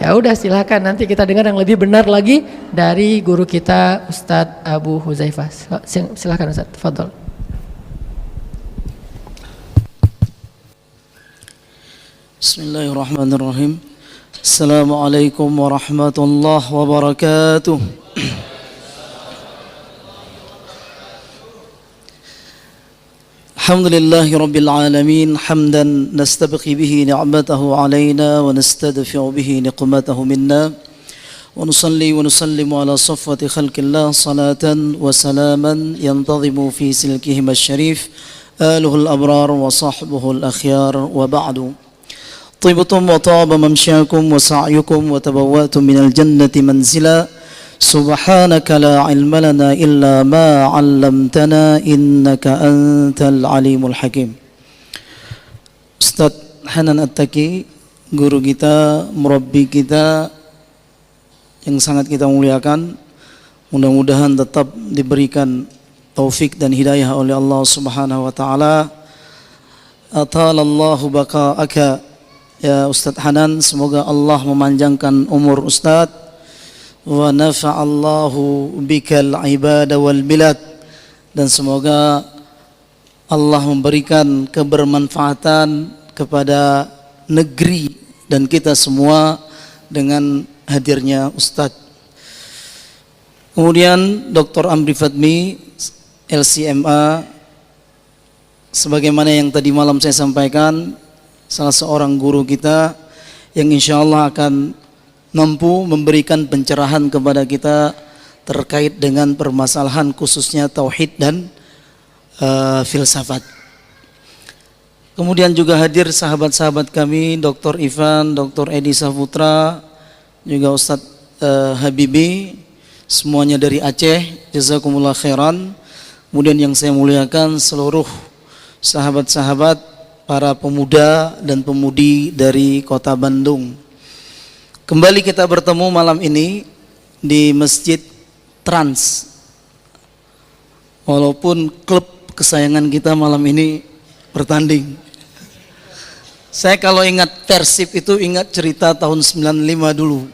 Ya udah silakan, nanti kita dengar yang lebih benar lagi dari guru kita Ustadz Abu Huzaifah. Silakan Ustadz, tafadhol. Bismillahirrahmanirrahim. Assalamualaikum warahmatullahi wabarakatuh. Alhamdulillahi rabbil alamin, hamdan nastabqi bihi ni'matahu alaina wa nastadfi'u bihi niqmatahu minna, wa nusalli wa nusallimu ala safwati khalqillah salatan wa salaman yantadhimu fi silkihim asy-syarif aluhu al-abrar wa sahbuhu al-akhyar wa ba'du. طبتم وطاب ممشاكم وسعيكم وتبوأتم من الجنة منزلا سبحانك لا علم لنا إلا ما علمتنا إنك أنت العليم الحكيم. Ustaz Hanan At-Taqi, guru kita, murabbi kita yang sangat kita muliakan, mudah-mudahan tetap diberikan taufik dan hidayah oleh Allah Subhanahu wa taala. Atalallahu baqa'aka ya Ustadz Hanan, semoga Allah memanjangkan umur Ustadz, wa nafa'allahu bikal ibada wal bilad, dan semoga Allah memberikan kebermanfaatan kepada negeri dan kita semua dengan hadirnya Ustadz. Kemudian Dr. Amri Fadmi, LCMA, sebagaimana yang tadi malam saya sampaikan, salah seorang guru kita yang insya Allah akan mampu memberikan pencerahan kepada kita terkait dengan permasalahan khususnya tauhid dan filsafat. Kemudian juga hadir sahabat-sahabat kami, Dr. Ivan, Dr. Edi Saputra, juga Ustadz Habibi, semuanya dari Aceh, jazakumullah khairan. Kemudian yang saya muliakan seluruh sahabat-sahabat, para pemuda dan pemudi dari kota Bandung. Kembali kita bertemu malam ini di Masjid Trans. Walaupun klub kesayangan kita malam ini bertanding. Saya kalau ingat Persib itu ingat cerita tahun 95 dulu.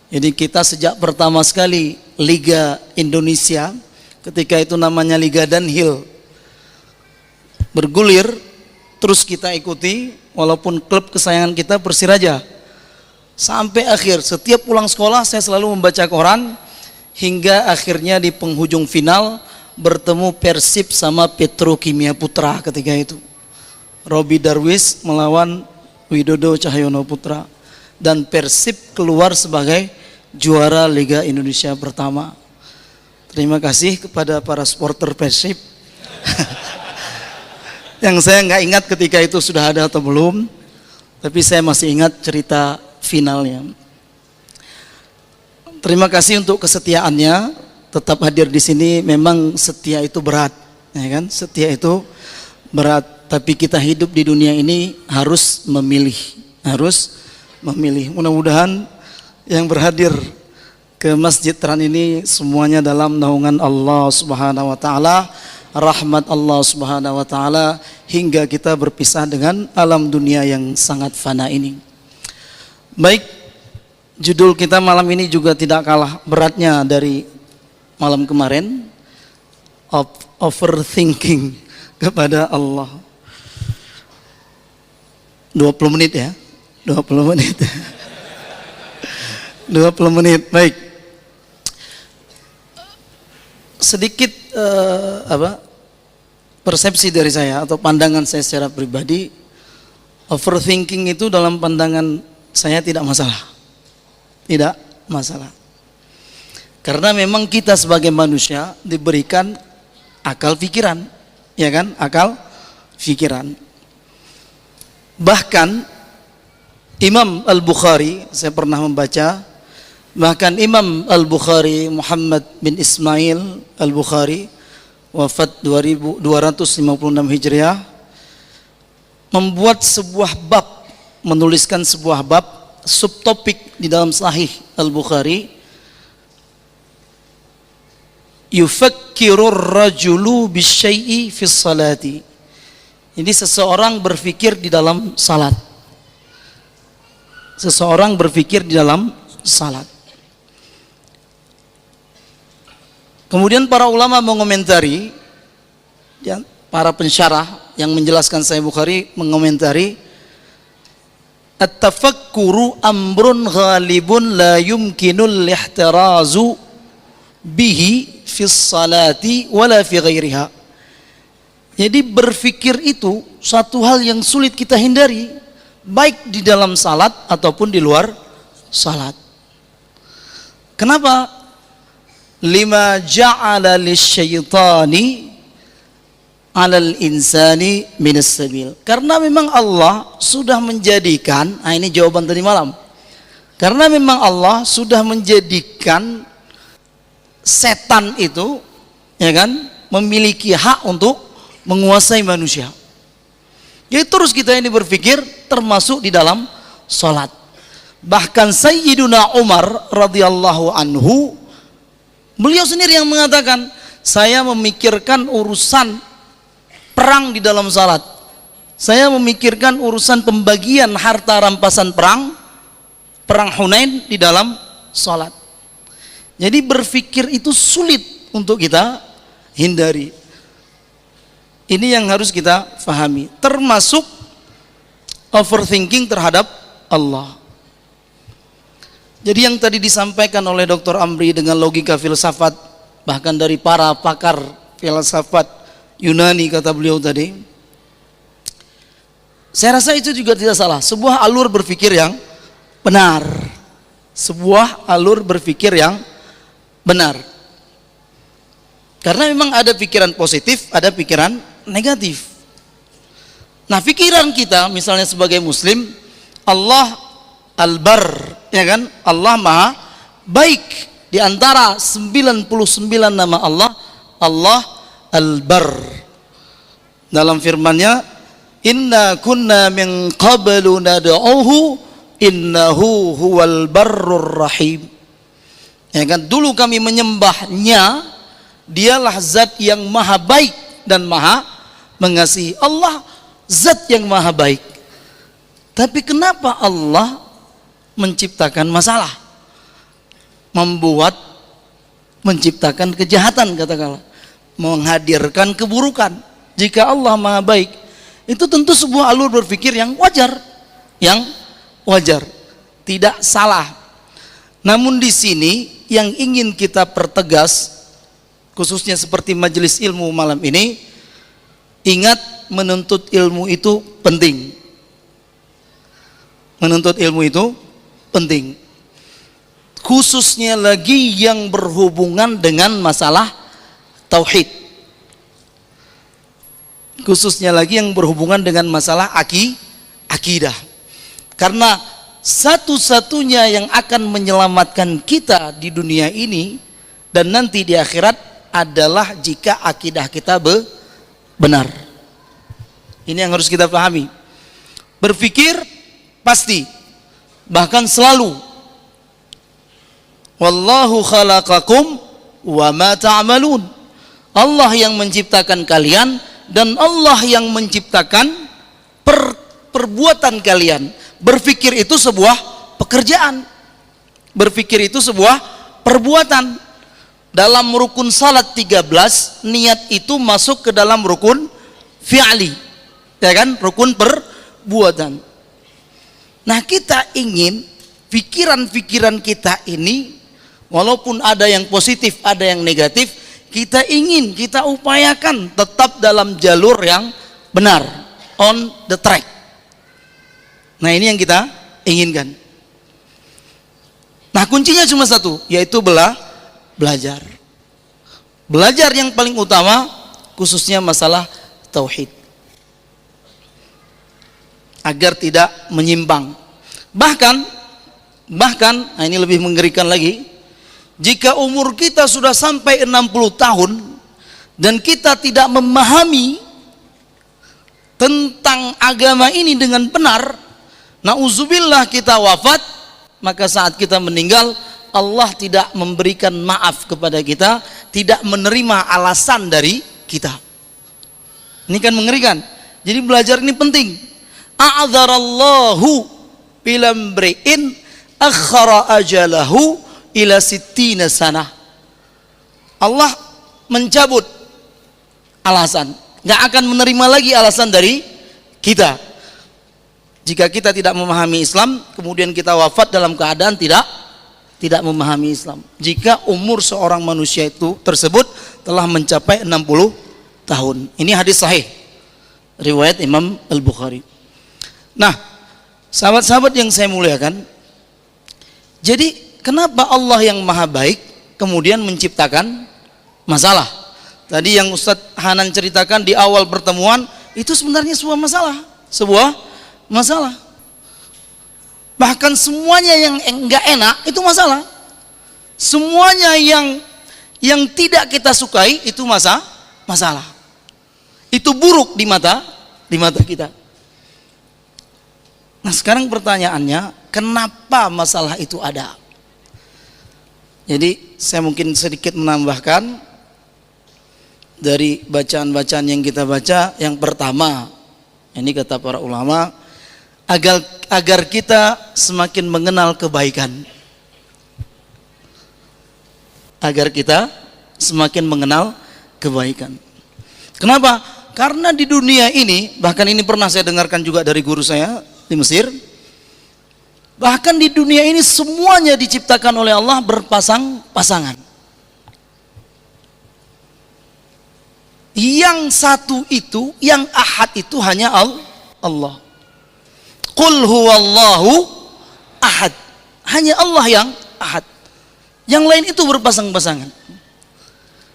Jadi kita sejak pertama sekali Liga Indonesia, ketika itu namanya Liga Danhil, bergulir, terus kita ikuti, walaupun klub kesayangan kita Persiraja. Sampai akhir, setiap pulang sekolah saya selalu membaca koran, hingga akhirnya di penghujung final bertemu Persib sama Petrokimia Putra ketika itu. Robi Darwis melawan Widodo Cahyono Putra, dan Persib keluar sebagai juara Liga Indonesia pertama. Terima kasih kepada para supporter Persib. Yang saya nggak ingat ketika itu sudah ada atau belum, tapi saya masih ingat cerita finalnya. Terima kasih untuk kesetiaannya, tetap hadir di sini. Memang setia itu berat, ya kan? Setia itu berat, tapi kita hidup di dunia ini harus memilih, Mudah-mudahan yang berhadir ke Masjid Trans ini semuanya dalam naungan Allah Subhanahu wa taala, rahmat Allah Subhanahu wa taala, hingga kita berpisah dengan alam dunia yang sangat fana ini. Baik, judul kita malam ini juga tidak kalah beratnya dari malam kemarin, overthinking kepada Allah. 20 menit ya. 20 menit. 20 menit. Baik. Sedikit persepsi dari saya atau pandangan saya secara pribadi, overthinking itu dalam pandangan saya tidak masalah. Tidak masalah. Karena memang kita sebagai manusia diberikan akal pikiran, ya kan? Akal pikiran. Bahkan Imam Al-Bukhari, saya pernah membaca, bahkan Imam Al-Bukhari Muhammad bin Ismail Al-Bukhari wafat 2256 Hijriah, membuat sebuah bab, menuliskan sebuah bab subtopik di dalam Sahih Al-Bukhari, yufakkirur rajulu bisyai'i fis salati. Ini seseorang berpikir di dalam salat. Seseorang berpikir di dalam salat. Kemudian para ulama mengomentari, ya, para pensyarah yang menjelaskan Sahih Bukhari mengomentari, at-tafakkuru amrun ghalibun la yumkinul ihtirazu bihi fis salati wala fi ghairiha. Jadi berpikir itu satu hal yang sulit kita hindari, baik di dalam salat ataupun di luar salat. Kenapa? Lima ja'ala lisyaitani 'alal insani minas sabil. Karena memang Allah sudah menjadikan, ini jawaban tadi malam. Karena memang Allah sudah menjadikan setan itu, ya kan, memiliki hak untuk menguasai manusia. Jadi terus kita ini berpikir termasuk di dalam salat. Bahkan Sayyiduna Umar radhiyallahu anhu, beliau sendiri yang mengatakan, saya memikirkan urusan perang di dalam salat. Saya memikirkan urusan pembagian harta rampasan perang Hunain di dalam salat. Jadi berpikir itu sulit untuk kita hindari. Ini yang harus kita fahami, termasuk overthinking terhadap Allah. Jadi yang tadi disampaikan oleh Dr. Amri dengan logika filsafat, bahkan dari para pakar filsafat Yunani kata beliau tadi, saya rasa itu juga tidak salah. Sebuah alur berpikir yang benar. Sebuah alur berpikir yang benar. Karena memang ada pikiran positif, ada pikiran negatif. Nah, pikiran kita misalnya sebagai muslim, Allah Al-Bar, ya kan? Allah Maha Baik. Di antara 99 nama Allah, Allah Al-Bar. Dalam firman-Nya, inna kunna min qablu nad'uhu innahu huwal barrur rahim. Ya kan? Dulu kami menyembahnya, dialah zat yang maha baik dan maha mengasihi. Allah zat yang maha baik. Tapi kenapa Allah menciptakan masalah, menciptakan kejahatan, katakanlah, menghadirkan keburukan? Jika Allah maha baik, itu tentu sebuah alur berpikir yang wajar, tidak salah. Namun di sini yang ingin kita pertegas, khususnya seperti majelis ilmu malam ini, ingat, menuntut ilmu itu penting. Menuntut ilmu itu penting. Khususnya lagi yang berhubungan dengan masalah tauhid. Khususnya lagi yang berhubungan dengan masalah akidah. Karena satu-satunya yang akan menyelamatkan kita di dunia ini dan nanti di akhirat adalah jika akidah kita benar. Ini yang harus kita pahami. Berpikir pasti, bahkan selalu, wallahu khalaqakum wa ma ta'malun. Allah yang menciptakan kalian dan Allah yang menciptakan perbuatan kalian. Berpikir itu sebuah pekerjaan. Berpikir itu sebuah perbuatan. Dalam rukun salat 13, niat itu masuk ke dalam rukun fi'li, ya kan? Rukun perbuatan. Nah, kita ingin pikiran-pikiran kita ini, walaupun ada yang positif, ada yang negatif, kita ingin, kita upayakan tetap dalam jalur yang benar, on the track. Nah, ini yang kita inginkan. Nah, kuncinya cuma satu, yaitu belajar. Belajar yang paling utama, khususnya masalah tauhid, agar tidak menyimpang. Bahkan, nah ini lebih mengerikan lagi, jika umur kita sudah sampai 60 tahun dan kita tidak memahami tentang agama ini dengan benar, nauzubillah kita wafat, maka saat kita meninggal Allah tidak memberikan maaf kepada kita, tidak menerima alasan dari kita. Ini kan mengerikan. Jadi belajar ini penting. A'dzarallahu bilamri'in akhara ajalahu ila sittina sanah. Allah mencabut alasan, nggak akan menerima lagi alasan dari kita. Jika kita tidak memahami Islam, kemudian kita wafat dalam keadaan tidak memahami Islam. Jika umur seorang manusia itu tersebut telah mencapai 60 tahun. Ini hadis sahih riwayat Imam Al-Bukhari. Nah, sahabat-sahabat yang saya muliakan, jadi kenapa Allah yang maha baik kemudian menciptakan masalah? Tadi yang Ustadz Hanan ceritakan di awal pertemuan, itu sebenarnya sebuah masalah. Bahkan semuanya yang enggak enak itu masalah. Semuanya yang tidak kita sukai itu masalah. Itu buruk di mata kita. Nah, sekarang pertanyaannya, kenapa masalah itu ada? Jadi saya mungkin sedikit menambahkan dari bacaan-bacaan yang kita baca. Yang pertama, ini kata para ulama, agar kita semakin mengenal kebaikan. Agar kita semakin mengenal kebaikan. Kenapa? Karena di dunia ini, bahkan ini pernah saya dengarkan juga dari guru saya di Mesir, bahkan di dunia ini semuanya diciptakan oleh Allah berpasang-pasangan. Yang satu itu, yang ahad itu hanya Allah. Qul huwallahu ahad. Hanya Allah yang ahad. Yang lain itu berpasang-pasangan.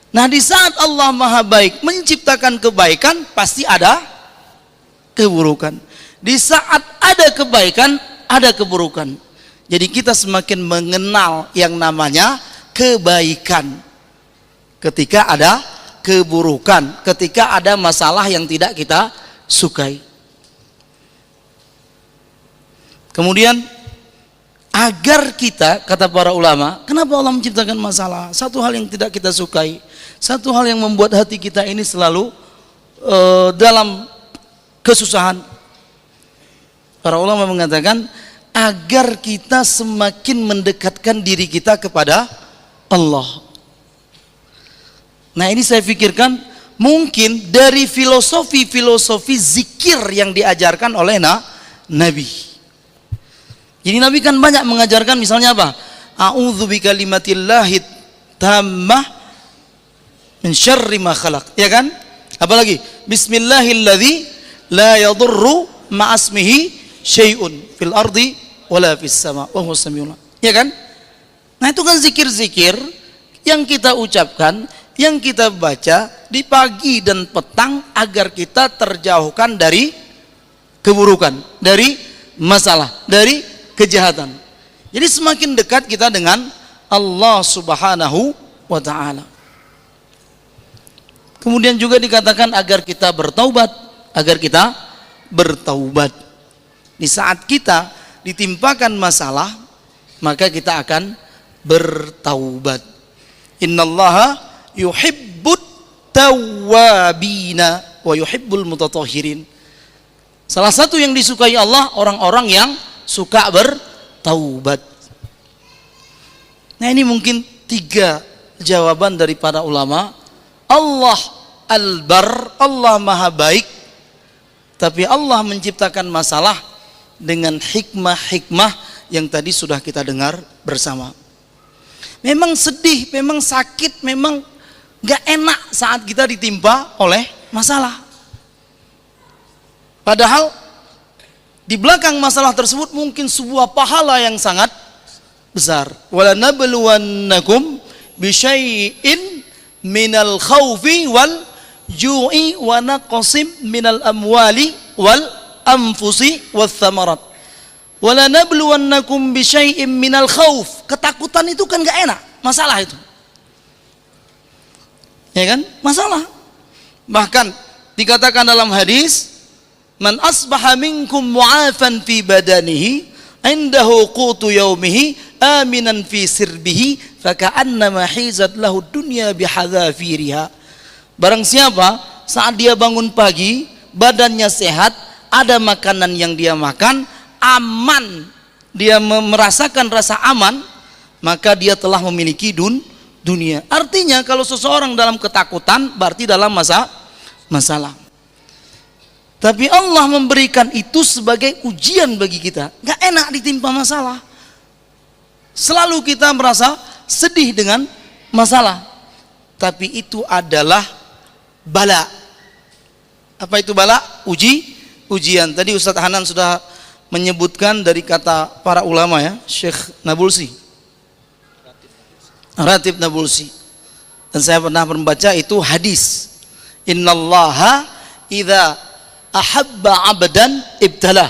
Nah, di saat Allah maha baik menciptakan kebaikan, pasti ada keburukan. Di saat ada kebaikan, ada keburukan. Jadi kita semakin mengenal yang namanya kebaikan ketika ada keburukan, ketika ada masalah yang tidak kita sukai. Kemudian agar kita, kata para ulama, kenapa Allah menciptakan masalah? Satu hal yang tidak kita sukai, satu hal yang membuat hati kita ini selalu dalam kesusahan. Para ulama mengatakan agar kita semakin mendekatkan diri kita kepada Allah. Nah, ini saya pikirkan mungkin dari filosofi zikir yang diajarkan oleh Nabi. Jadi Nabi kan banyak mengajarkan, misalnya apa? A'udzu bikalimatillahi tammah min syarri ma khalaq, ya kan? Apalagi bismillahilladzi la yadurru ma'asmihi syai'un fil ardi wala fis sama wa huwas samiul, ya kan? Nah, itu kan zikir-zikir yang kita ucapkan, yang kita baca di pagi dan petang agar kita terjauhkan dari keburukan, dari masalah, dari kejahatan. Jadi semakin dekat kita dengan Allah Subhanahu wa ta'ala. Kemudian juga dikatakan agar kita bertaubat, Di saat kita ditimpakan masalah, maka kita akan bertaubat. Innallaha yuhibbut tawwabina wa yuhibbul mutatahhirin. Salah satu yang disukai Allah, orang-orang yang suka bertaubat. Nah, ini mungkin 3 jawaban dari para ulama. Allah Al-Bar, Allah maha baik, tapi Allah menciptakan masalah dengan hikmah-hikmah yang tadi sudah kita dengar bersama. Memang sedih, memang sakit, memang gak enak saat kita ditimpa oleh masalah. Padahal di belakang masalah tersebut mungkin sebuah pahala yang sangat besar. Wala nabluwannakum bisyai'in minal khawfi wal ju'i wa naqsim minal amwali wal anfusi wath thamarat. Wala nabluwannakum bisyai'in minal khawf. Ketakutan itu kan gak enak, masalah itu. Ya kan? Masalah. Bahkan dikatakan dalam hadis, man asbaha minkum mu'afan fi badanihi indahu qutu yaumihi aminan fi sirbihi faka'annama hizat lahu dunya bihadzafiriha. Barang siapa saat dia bangun pagi, badannya sehat, ada makanan yang dia makan, aman, dia merasakan rasa aman, maka dia telah memiliki dunia. Artinya kalau seseorang dalam ketakutan berarti dalam masalah. Tapi Allah memberikan itu sebagai ujian bagi kita. Gak enak ditimpa masalah. Selalu kita merasa sedih dengan masalah. Tapi itu adalah bala. Apa itu bala? Ujian. Tadi Ustadz Hanan sudah menyebutkan dari kata para ulama ya, Syekh Nabulsi, Ratib Nabulsi. Dan saya pernah membaca itu hadis. Innallaha idza ahabba abdan ibtalah.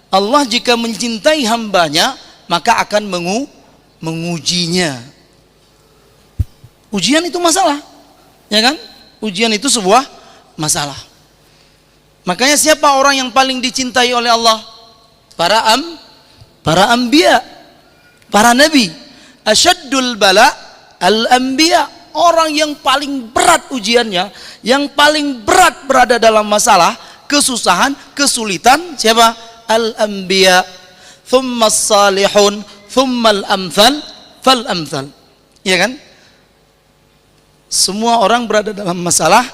Allah jika mencintai hambanya maka akan mengujinya. Ujian itu masalah, ya kan? Ujian itu sebuah masalah. Makanya siapa orang yang paling dicintai oleh Allah? Para anbiya, para nabi. Asyaddul bala al-anbiya. Orang yang paling berat ujiannya, yang paling berat berada dalam masalah, kesusahan, kesulitan, siapa? Al-anbiya, thumma salihun, thumma al-amthal, fal-amthal. Ya kan? Semua orang berada dalam masalah,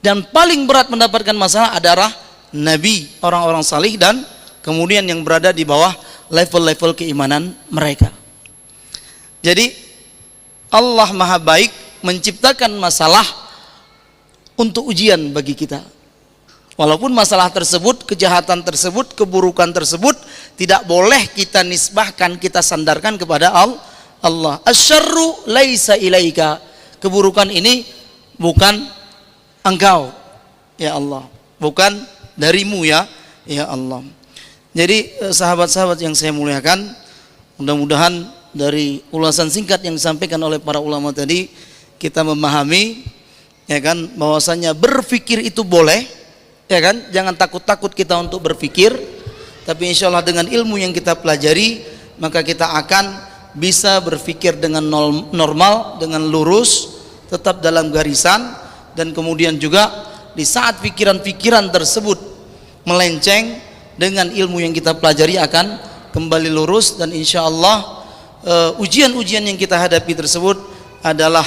dan paling berat mendapatkan masalah adalah nabi, orang-orang salih, dan kemudian yang berada di bawah level-level keimanan mereka. Jadi Allah Maha Baik menciptakan masalah untuk ujian bagi kita. Walaupun masalah tersebut, kejahatan tersebut, keburukan tersebut tidak boleh kita nisbahkan, kita sandarkan kepada Allah. Asyarru laisa ilaika. Keburukan ini bukan engkau, ya Allah. Bukan darimu, ya Allah. Jadi sahabat-sahabat yang saya muliakan, mudah-mudahan dari ulasan singkat yang disampaikan oleh para ulama tadi kita memahami, ya kan, bahwasanya berpikir itu boleh, ya kan, jangan takut-takut kita untuk berpikir, tapi insya Allah dengan ilmu yang kita pelajari maka kita akan bisa berpikir dengan normal, dengan lurus, tetap dalam garisan, dan kemudian juga di saat pikiran-pikiran tersebut melenceng, dengan ilmu yang kita pelajari akan kembali lurus, dan insya Allah ujian-ujian yang kita hadapi tersebut adalah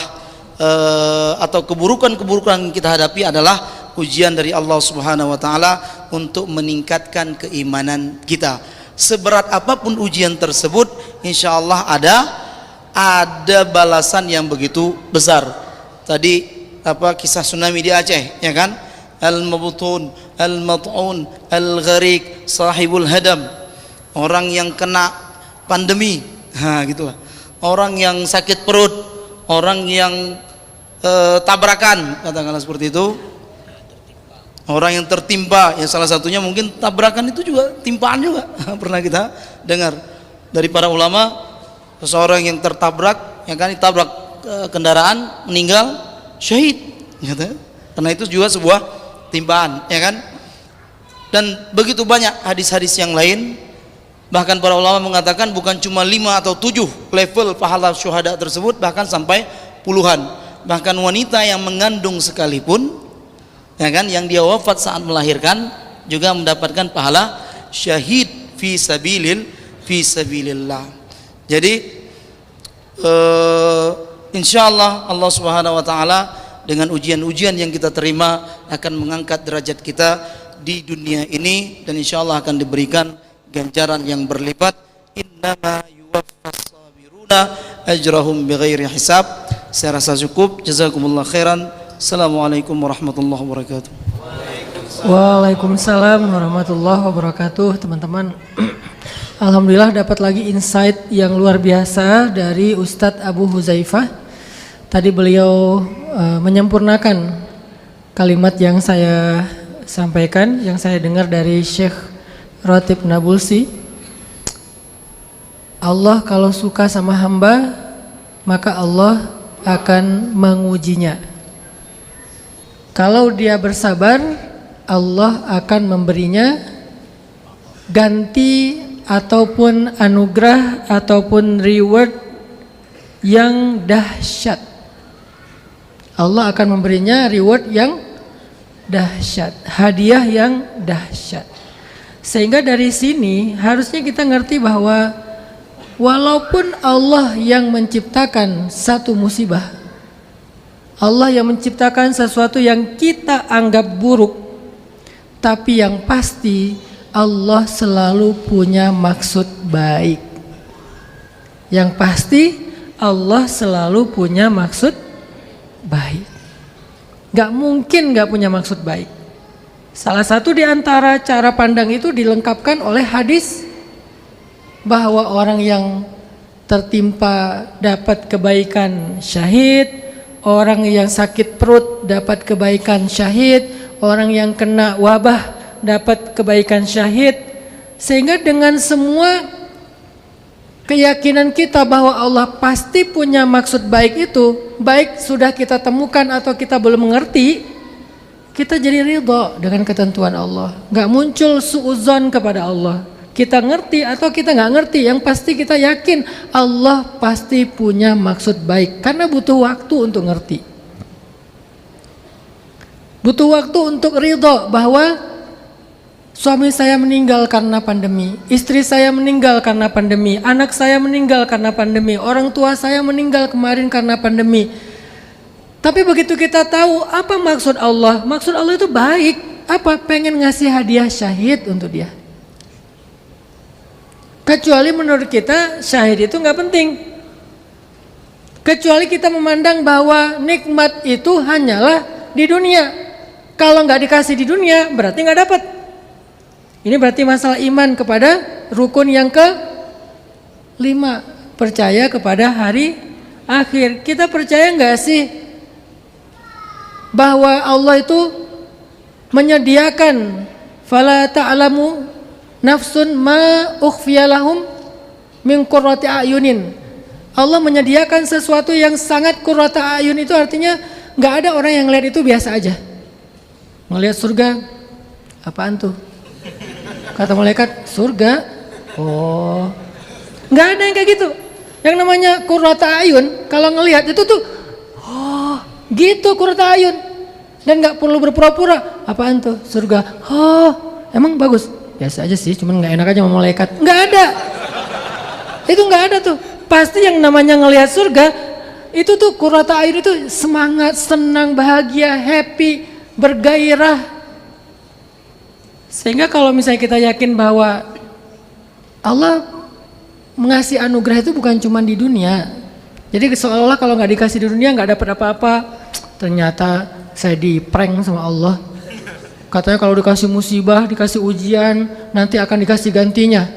atau keburukan-keburukan yang kita hadapi adalah ujian dari Allah Subhanahu wa taala untuk meningkatkan keimanan kita. Seberat apapun ujian tersebut, insya Allah ada balasan yang begitu besar. Tadi kisah tsunami di Aceh, ya kan? Al-mabtun, al-mat'un, al-gharik, sahibul hadam. Orang yang kena pandemi, gitulah. Orang yang sakit perut, orang yang tabrakan, katakanlah seperti itu. Orang yang tertimpa, yang salah satunya mungkin tabrakan itu juga timpaan juga. Pernah kita dengar dari para ulama, seseorang yang tertabrak, yang kan ditabrak kendaraan, meninggal, syahid, gitu. Karena itu juga sebuah timpaan, ya kan? Dan begitu banyak hadis-hadis yang lain. Bahkan para ulama mengatakan bukan cuma 5 atau 7 level pahala syuhada tersebut, bahkan sampai puluhan. Bahkan wanita yang mengandung sekalipun, ya kan, yang dia wafat saat melahirkan juga mendapatkan pahala syahid fi sabilillah. Jadi insyaallah Allah Subhanahu wa taala dengan ujian-ujian yang kita terima akan mengangkat derajat kita di dunia ini, dan insya Allah akan diberikan ganjaran yang berlipat. Innama yuwaffas sabiruna ajrahum bighairi hisab. Saya rasa cukup. Jazakumullah khairan. Assalamualaikum warahmatullahi wabarakatuh. Waalaikumsalam warahmatullahi wabarakatuh. Teman-teman, alhamdulillah dapat lagi insight yang luar biasa dari Ustadz Abu Huzaifah. Tadi beliau menyempurnakan kalimat yang saya sampaikan, yang saya dengar dari Syekh Ratib Nabulsi. Allah kalau suka sama hamba, maka Allah akan mengujinya. Kalau dia bersabar, Allah akan memberinya ganti ataupun anugerah ataupun reward yang dahsyat. Allah akan memberinya reward yang dahsyat, hadiah yang dahsyat. Sehingga dari sini harusnya kita ngerti bahwa walaupun Allah yang menciptakan satu musibah, Allah yang menciptakan sesuatu yang kita anggap buruk, tapi yang pasti Allah selalu punya maksud baik. Yang pasti Allah selalu punya maksud baik. Gak mungkin gak punya maksud baik. Salah satu di antara cara pandang itu dilengkapkan oleh hadis bahwa orang yang tertimpa dapat kebaikan syahid, orang yang sakit perut dapat kebaikan syahid, orang yang kena wabah dapat kebaikan syahid. Sehingga dengan semua keyakinan kita bahwa Allah pasti punya maksud baik itu, baik sudah kita temukan atau kita belum mengerti, kita jadi ridha dengan ketentuan Allah. Gak muncul suudzon kepada Allah. Kita ngerti atau kita gak ngerti, yang pasti kita yakin Allah pasti punya maksud baik. Karena butuh waktu untuk ngerti, butuh waktu untuk ridha bahwa suami saya meninggal karena pandemi, istri saya meninggal karena pandemi, anak saya meninggal karena pandemi, orang tua saya meninggal kemarin karena pandemi. Tapi begitu kita tahu apa maksud Allah itu baik. Apa? Pengen ngasih hadiah syahid untuk dia. Kecuali menurut kita syahid itu gak penting. Kecuali kita memandang bahwa nikmat itu hanyalah di dunia. Kalau gak dikasih di dunia berarti gak dapat. Ini berarti masalah iman kepada rukun yang ke-5, percaya kepada hari akhir. Kita percaya gak sih bahwa Allah itu menyediakan fala ta'lamu nafsun ma ukhfiya lahum min qurrati ayunin. Allah menyediakan sesuatu yang sangat qurrata ayun, itu artinya gak ada orang yang lihat itu biasa aja. Melihat surga, apaan tuh? Kata malaikat, surga. Oh, gak ada yang kayak gitu. Yang namanya qurrata ayun, kalau ngelihat itu tuh, oh gitu qurrata ayun. Dan gak perlu berpura-pura, apaan tuh? Surga. Oh, emang bagus? Biasa aja sih, cuman gak enak aja sama malaikat. Gak ada. Itu gak ada tuh. Pasti yang namanya ngelihat surga, itu tuh qurrata ayun itu semangat, senang, bahagia, happy, bergairah. Sehingga kalau misalnya kita yakin bahwa Allah mengasih anugerah itu bukan cuma di dunia. Jadi seolah-olah kalau gak dikasih di dunia gak dapat apa-apa. Ternyata saya di prank sama Allah. Katanya kalau dikasih musibah, dikasih ujian, nanti akan dikasih gantinya.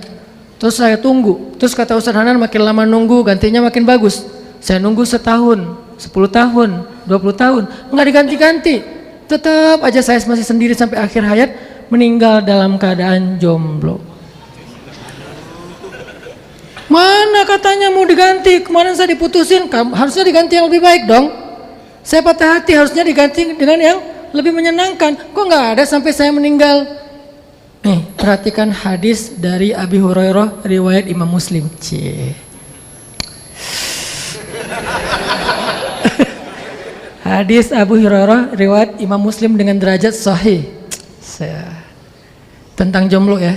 Terus saya tunggu. Terus kata Ustaz Hanan, makin lama nunggu gantinya makin bagus. Saya nunggu setahun, 10 tahun, 20 tahun, nggak diganti-ganti. Tetap aja saya masih sendiri sampai akhir hayat, meninggal dalam keadaan jomblo. Mana katanya mau diganti? Kemarin saya diputusin, harusnya diganti yang lebih baik dong. Saya patah hati, harusnya diganti dengan yang lebih menyenangkan. Kok nggak ada sampai saya meninggal? Nih, perhatikan hadis dari Abi Hurairah riwayat Imam Muslim. Hadis Abu Hurairah riwayat Imam Muslim dengan derajat sahih. Tentang jomblo ya.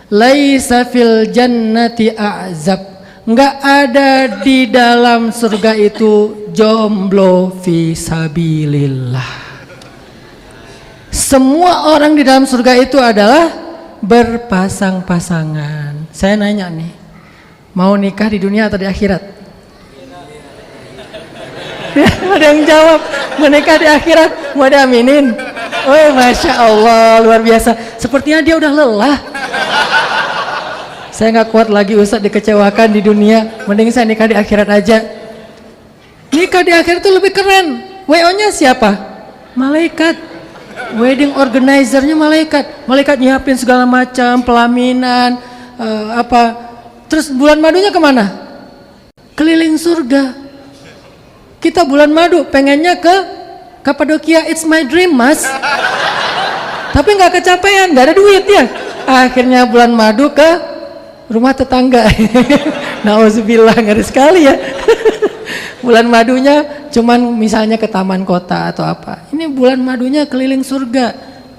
Laisa fil jannati a'zab. Enggak ada di dalam surga itu jomblo fi sabilillah. Semua orang di dalam surga itu adalah berpasang-pasangan. Saya nanya nih, mau nikah di dunia atau di akhirat? Ada yang jawab, menikah di akhirat. Mau diaminin? Oh, Masya Allah, luar biasa. Sepertinya dia udah lelah. Saya nggak kuat lagi Ustadz dikecewakan di dunia. Mending saya nikah di akhirat aja. Nikah di akhirat itu lebih keren. WO-nya siapa? Malaikat. Wedding organizer-nya malaikat. Malaikat nyiapin segala macam, pelaminan, Terus bulan madunya kemana? Keliling surga. Kita bulan madu pengennya ke Kapadokia, it's my dream mas. Tapi nggak kecapean, nggak ada duit ya. Akhirnya bulan madu ke rumah tetangga. Nauzubillah, ngeri sekali ya. Bulan madunya cuman misalnya ke taman kota atau apa. Ini bulan madunya keliling surga.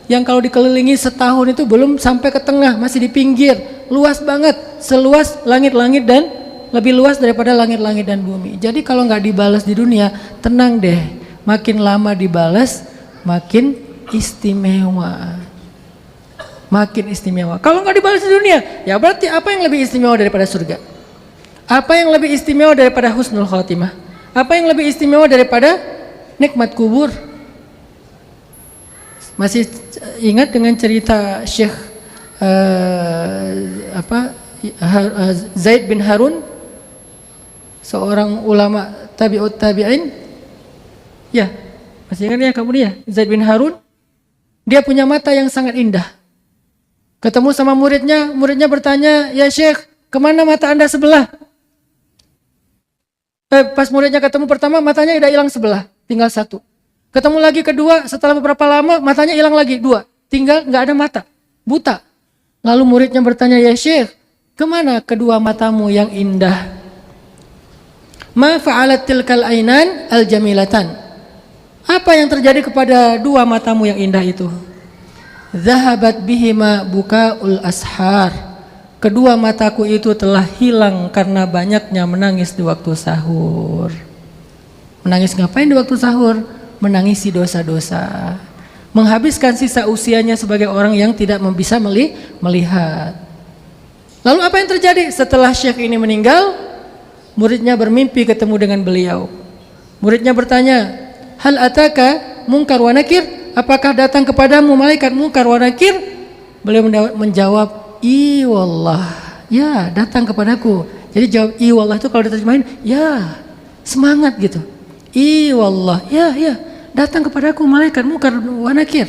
Yang kalau dikelilingi setahun itu belum sampai ke tengah, masih di pinggir. Luas banget, seluas langit-langit dan lebih luas daripada langit-langit dan bumi. Jadi kalau nggak dibalas di dunia, tenang deh. Makin lama dibalas, makin istimewa. Makin istimewa. Kalau nggak dibalas di dunia, ya berarti apa yang lebih istimewa daripada surga? Apa yang lebih istimewa daripada husnul khotimah? Apa yang lebih istimewa daripada nikmat kubur? Masih ingat dengan cerita Syekh Zaid bin Harun? Seorang ulama tabi'ut tabi'in. Ya, masih ingat ya kamu dia? Zaid bin Harun. Dia punya mata yang sangat indah. Ketemu sama muridnya, muridnya bertanya, "Ya Syekh, kemana mata Anda sebelah?" Pas muridnya ketemu pertama, matanya udah hilang sebelah, tinggal satu. Ketemu lagi kedua, setelah beberapa lama, matanya hilang lagi, dua. Tinggal nggak ada mata, buta. Lalu muridnya bertanya, "Ya Syekh, kemana kedua matamu yang indah?" Ma fa'alat tilkal ainan al-jamilatan. Apa yang terjadi kepada dua matamu yang indah itu? Zahabat bihima bukaul ashar. Kedua mataku itu telah hilang karena banyaknya menangis di waktu sahur. Menangis ngapain di waktu sahur? Menangisi dosa-dosa. Menghabiskan sisa usianya sebagai orang yang tidak bisa melihat. Lalu apa yang terjadi setelah Syekh ini meninggal? Muridnya bermimpi ketemu dengan beliau. Muridnya bertanya, "Hal ataka munkar wa nakir?" Apakah datang kepadamu malaikat munkar wa nakir? Beliau menjawab, "I wallah." Ya, datang kepadaku. Jadi jawab i wallah itu kalau diterjemahin, ya, semangat gitu. I wallah. Ya, datang kepadaku malaikat munkar wa nakir.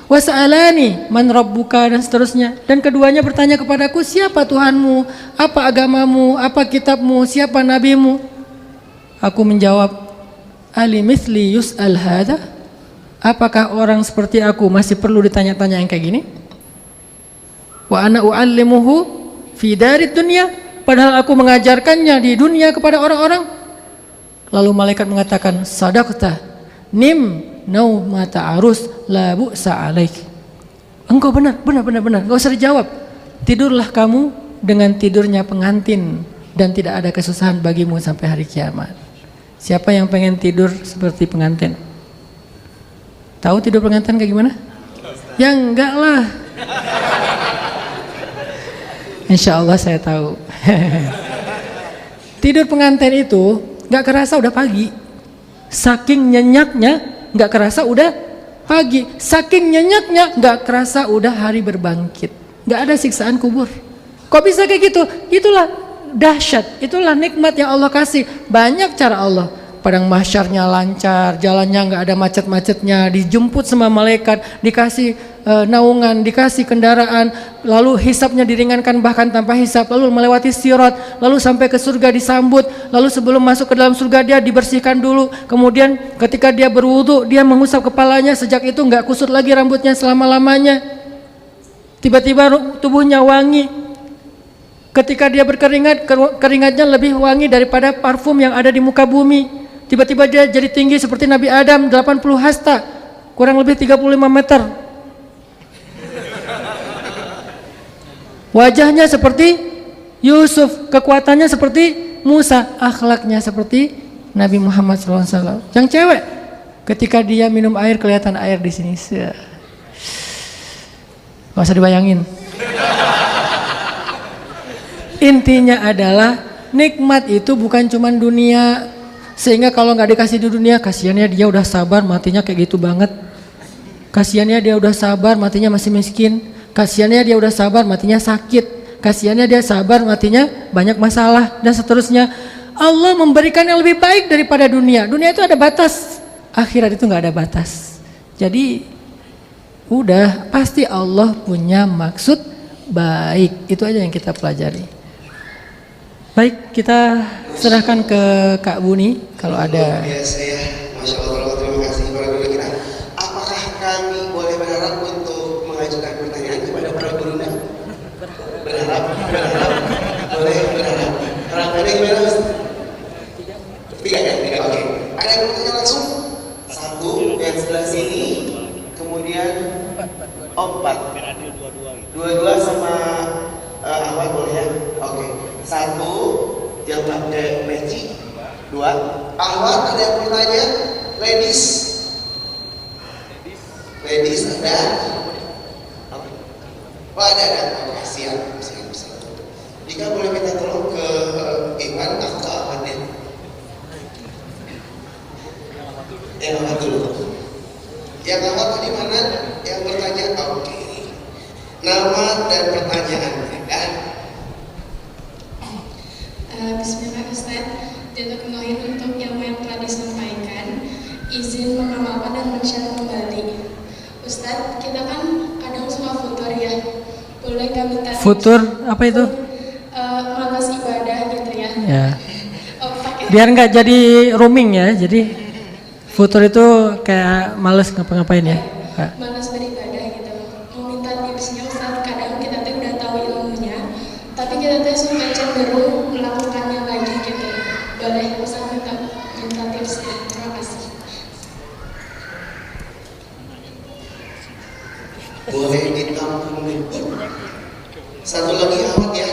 Wa sa'alani man rabbuka, dan seterusnya. Dan keduanya bertanya kepadaku, siapa Tuhanmu, apa agamamu, apa kitabmu, siapa nabimu? Aku menjawab, ali mithli yus'al hadha? Apakah orang seperti aku masih perlu ditanya-tanya yang kayak gini? Wa ana u'allimuhu fi darid dunya, padahal aku mengajarkannya di dunia kepada orang-orang. Lalu malaikat mengatakan, sadaqta, nim naumata arus la bu'sa alaik. Engkau benar, enggak usah dijawab. Tidurlah kamu dengan tidurnya pengantin dan tidak ada kesusahan bagimu sampai hari kiamat. Siapa yang pengen tidur seperti pengantin? Tahu tidur pengantin kayak gimana? Ya enggak lah. Insya Allah saya tahu. Tidur pengantin itu enggak kerasa udah pagi. Saking nyenyaknya nggak kerasa udah pagi, saking nyenyaknya nggak kerasa udah hari berbangkit, nggak ada siksaan kubur. Kok bisa kayak gitu? Itulah dahsyat, itulah nikmat yang Allah kasih. Banyak cara Allah. Padang mahsyarnya lancar, jalannya nggak ada macet-macetnya, dijemput sama malaikat, dikasih naungan, dikasih kendaraan, lalu hisabnya diringankan bahkan tanpa hisab, lalu melewati sirat, lalu sampai ke surga disambut, lalu sebelum masuk ke dalam surga dia dibersihkan dulu, kemudian ketika dia berwudu dia mengusap kepalanya, sejak itu nggak kusut lagi rambutnya selama-lamanya, tiba-tiba tubuhnya wangi, ketika dia berkeringat, keringatnya lebih wangi daripada parfum yang ada di muka bumi. Tiba-tiba dia jadi tinggi seperti Nabi Adam, 80 hasta, kurang lebih 35 meter. Wajahnya seperti Yusuf, kekuatannya seperti Musa, akhlaknya seperti Nabi Muhammad SAW. Yang cewek, ketika dia minum air kelihatan air di sini. Gak usah dibayangin. Intinya adalah nikmat itu bukan cuma dunia. Sehingga kalau nggak dikasih di dunia, kasihannya dia udah sabar matinya kayak gitu banget. Kasihannya dia udah sabar matinya masih miskin. Kasihannya dia udah sabar matinya sakit. Kasihannya dia sabar matinya banyak masalah dan seterusnya. Allah memberikan yang lebih baik daripada dunia. Dunia itu ada batas, akhirat itu nggak ada batas. Jadi udah pasti Allah punya maksud baik. Itu aja yang kita pelajari. Baik, kita serahkan ke Kak Buni kalau ada. Biasa ya, Masya Allah, terima kasih para guru kita. Apakah kami boleh berharap untuk mengajukan pertanyaan kepada para guru? Berharap, boleh berharap. Harapannya gimana Mas? Tiga ya, oke. Ada yang bertanya langsung? Satu, yang sebelah sini, kemudian empat. Dua-dua sama Ahmad boleh ya? Oke. Satu, yang pakai peci. Dua, Ahmad ada yang bertanya? Ladies ada? Oh ada. Oke, siap. Jika boleh minta tolong ke Iwan atau Ahmad ya? Yang Ahmad dulu. Yang Ahmad tadi mana? Yang bertanya? Oke. Nama dan pertanyaannya kan? Bismillah Ustaz, jazakumullah untuk ilmu yang telah disampaikan. Izin mengamalkan dan men-share kembali. Ustaz, kita kan kadang suka futur ya. Boleh gak minta Futur apa itu? malas ibadah gitu ya. Ya. Pakai Biar nggak jadi roaming ya. Jadi futur itu kayak males ngapa-ngapain ya. Kak. malas beribadah gitu. Mau minta tipsnya Ustaz, kadang kita tuh udah tahu ilmunya, tapi kita tuh suka cenderung melakukannya lagi gitu. Boleh Ustaz minta tipsnya. Terima kasih. Boleh ditampung nih. Satu lagi Ahmad ya.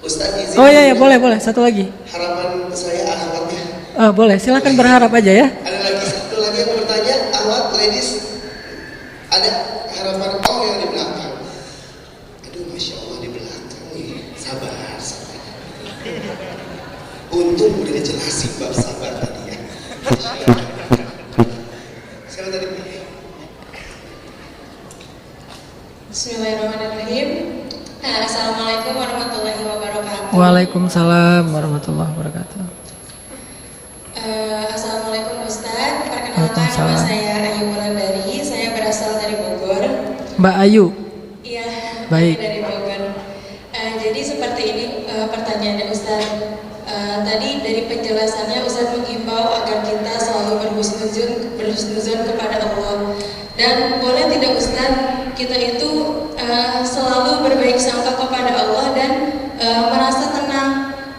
Ustaz izin. Oh iya boleh. Satu lagi. Harapan saya Ahmad ya. Oh, boleh. Silakan berharap aja ya. Ada lagi satu lagi yang bertanya, Ahmad, ladies. Ada harapan yang di belakang. Aduh, Masya Allah di belakang nih. Sabar. Untung udah dijelasin bab sabar tadi ya. Siapa tadi? Bismillahirrahmanirrahim. Assalamualaikum warahmatullahi wabarakatuh. Waalaikumsalam warahmatullahi wabarakatuh. Assalamualaikum Ustaz. Perkenalkan nama Waalaikumsalam. saya Ayu Wulandari. Saya berasal dari Bogor. Mbak Ayu. Iya. Baik. Dari Bogor. Jadi seperti ini pertanyaannya Ustaz. Tadi dari penjelasannya Ustaz menghimbau agar kita selalu berhusnuzon kepada Allah. Dan boleh tidak Ustaz, kita itu selalu berbaik sangka kepada Allah dan merasa tenang.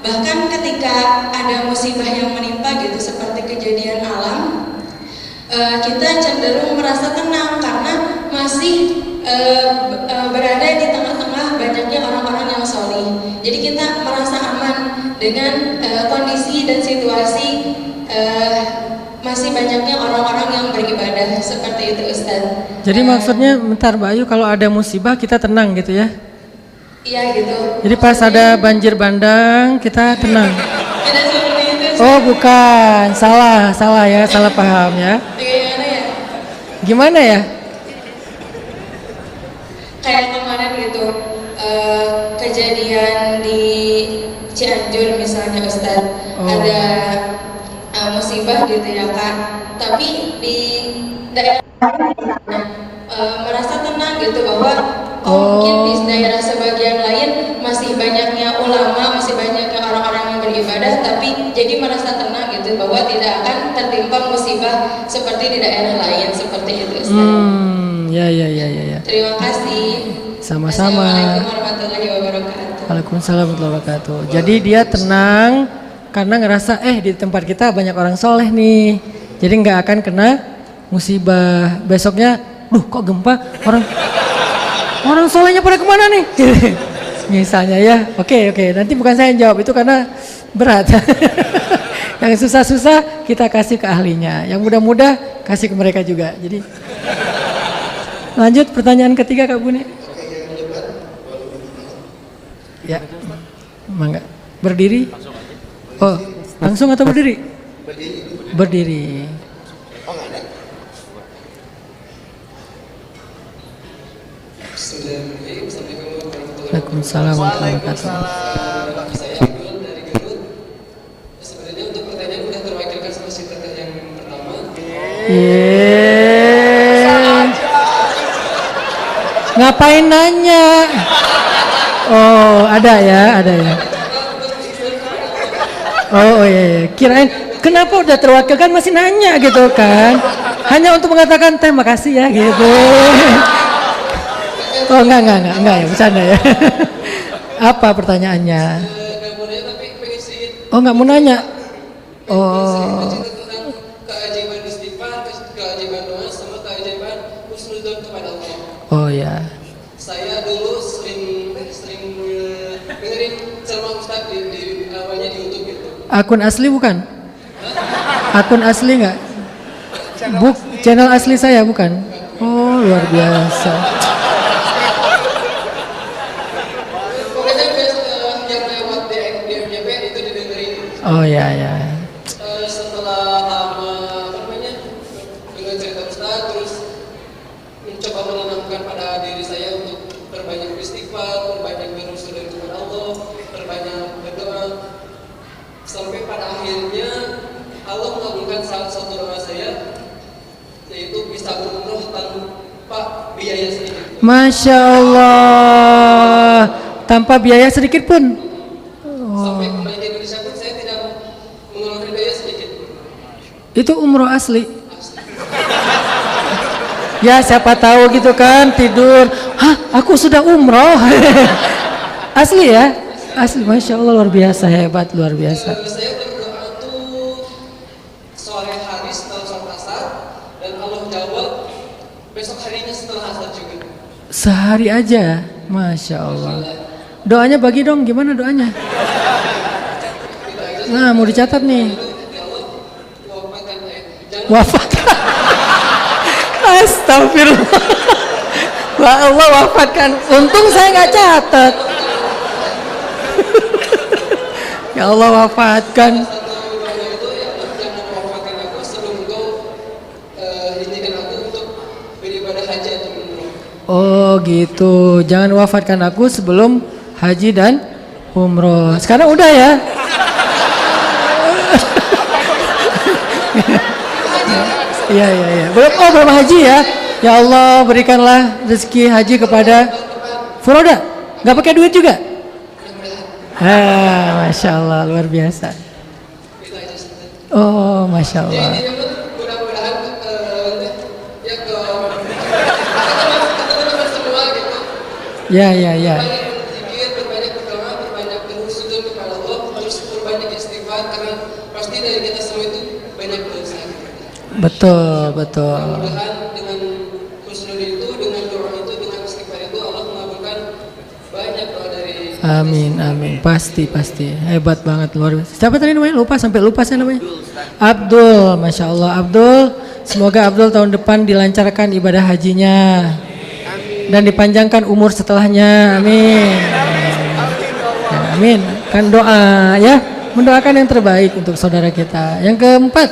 Bahkan ketika ada musibah yang menimpa gitu seperti kejadian alam, kita cenderung merasa tenang karena masih berada di tengah-tengah banyaknya orang-orang yang solih. Jadi kita merasa aman dengan kondisi dan situasi masih banyaknya orang-orang yang beribadah seperti itu Ustaz. Jadi maksudnya bentar Mbak Ayu, kalau ada musibah kita tenang gitu ya? Iya gitu. Jadi pas ada banjir bandang kita tenang. Tidak seperti itu Ustaz. Oh bukan, salah ya, salah paham ya. Gimana ya? Gimana ya? Kayak kemarin gitu kejadian di Cianjur misalnya Ustaz, ada musibah gitu ya Kak, tapi di daerah merasa tenang gitu bahwa mungkin di daerah sebagian lain masih banyaknya ulama, masih banyaknya orang-orang yang beribadah, tapi jadi merasa tenang gitu bahwa tidak akan tertimpa musibah seperti di daerah lain seperti itu Ustaz. Ya. Terima kasih. Sama-sama. Assalamualaikum warahmatullahi wabarakatuh. Waalaikumsalam warahmatullahi wabarakatuh. Jadi dia tenang karena ngerasa di tempat kita banyak orang soleh nih. Jadi nggak akan kena musibah. Besoknya, kok gempa, orang solehnya pada kemana nih? Misalnya ya. Oke. Nanti bukan saya yang jawab itu karena berat. Yang susah-susah kita kasih ke ahlinya. Yang mudah-mudah kasih ke mereka juga. Jadi Lanjut pertanyaan ketiga Kak Buni. Ya, mangga. Berdiri. Oh, langsung atau berdiri? Berdiri. Oh nggak ada. Waalaikumsalam warahmatullahi wabarakatuh. Saya Abdul dari Garut. Sebenarnya untuk pertanyaan udah terwakilkan sama si pertanyaan yang pertama. Ngapain nanya? Oh, ada ya. Oh iya, iya. Kirain kenapa udah terwakilkan masih nanya gitu kan? Hanya untuk mengatakan terima kasih ya gitu. Oh enggak ya, bercanda ya. Apa pertanyaannya? Oh nggak mau nanya. Oh. Tentang keajaiban istighfar, keajaiban doa, sama keajaiban husnudzon kepada Allah. Oh ya. Saya dulu sering dengerin ceramah Ustaz di YouTube gitu. Akun asli bukan? Akun asli nggak? Channel asli saya bukan? Oh luar biasa. Pokoknya yang lewat di FYP itu didengerin. Oh ya. Setelah lama dengan cerita Ustaz, terus mencoba menanamkan pada diri saya untuk berbanyak istighfar, berbanyak bersyukur kepada Allah, berbanyak berdoa, sampai pada akhirnya Allah mengabulkan salah satu doa saya, yaitu bisa umroh tanpa biaya sedikit. Masya Allah, tanpa biaya sedikit pun. Sampai kembali ke Indonesia pun saya tidak mengeluarkan biaya sedikit pun. Itu umroh asli. Ya siapa tahu gitu kan tidur. Hah, aku sudah umroh. Asli ya? Asli, Masya Allah luar biasa, hebat, luar biasa. Saya berdoa tuh sore hari setelah sholat asar, dan Allah jawab besok harinya setelah asar juga. Sehari aja, Masya Allah. Doanya bagi dong, gimana doanya? Nah, mau dicatat nih. Ya Allah, wafatkan saya. Jangan Wafat. Astagfirullah. Ya Allah wafatkan. Untung saya nggak catat. Ya Allah wafatkan. satu doa itu, ya Allah jangan wafatkan aku sebelum Engkau izinkan aku untuk beribadah haji atau umroh. Oh gitu. Jangan wafatkan aku sebelum haji dan umroh. Sekarang udah ya. Iya. Belum haji ya. Ya Allah berikanlah rezeki haji kepada Furoda. Nggak pakai duit juga? Masya Allah luar biasa. Oh Masya Allah. Jadi mudah-mudahan ya ke semua gitu. Ya. Banyak berzikir, berbanyak berdoa, berbanyak bersyukur kepada Allah, terus berbanyak istighfar, karena pasti dari kita semua itu banyak dosa. Betul. Mudah-mudahan dengan husnul itu, dengan doa itu, dengan istighfar itu Allah mengabulkan banyak doa dari. Amin. Pasti. Hebat banget luar biasa. Siapa tadi namanya? Sampai lupa saya namanya. Abdul. Masya Allah Abdul. Semoga Abdul tahun depan dilancarkan ibadah hajinya. Dan dipanjangkan umur setelahnya. Amin. Ya, amin. Kan doa ya. Mendoakan yang terbaik untuk saudara kita. Yang keempat.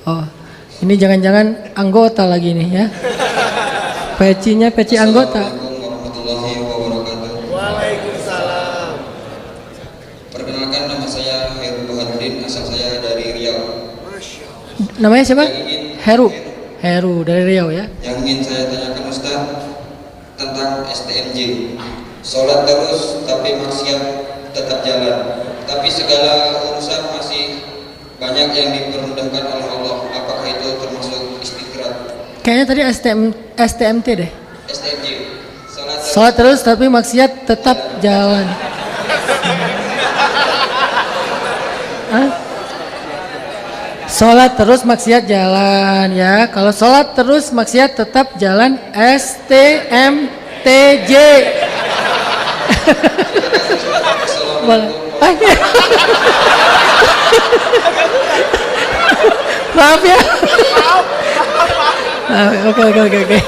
Oh, ini jangan-jangan anggota lagi nih ya. Pecinya peci anggota. Assalamualaikum warahmatullahi wabarakatuh. Waalaikumsalam. Perkenalkan nama saya Heru Baharudin, asal saya dari Riau. Namanya siapa? Heru dari Riau ya. Yang ingin saya tanyakan Ustaz tentang STMJ. Sholat terus tapi maksiat tetap jalan. Tapi segala urusan masih banyak yang dipermudahkan oleh Allah. Apakah itu termasuk istighfar? Kayaknya tadi STMT deh. STMJ. Sholat terus tapi maksiat tetap jalan. Hah? Sholat terus maksiat jalan ya. Kalau sholat terus maksiat tetap jalan STMTJ. Boleh. maaf ya. Oke.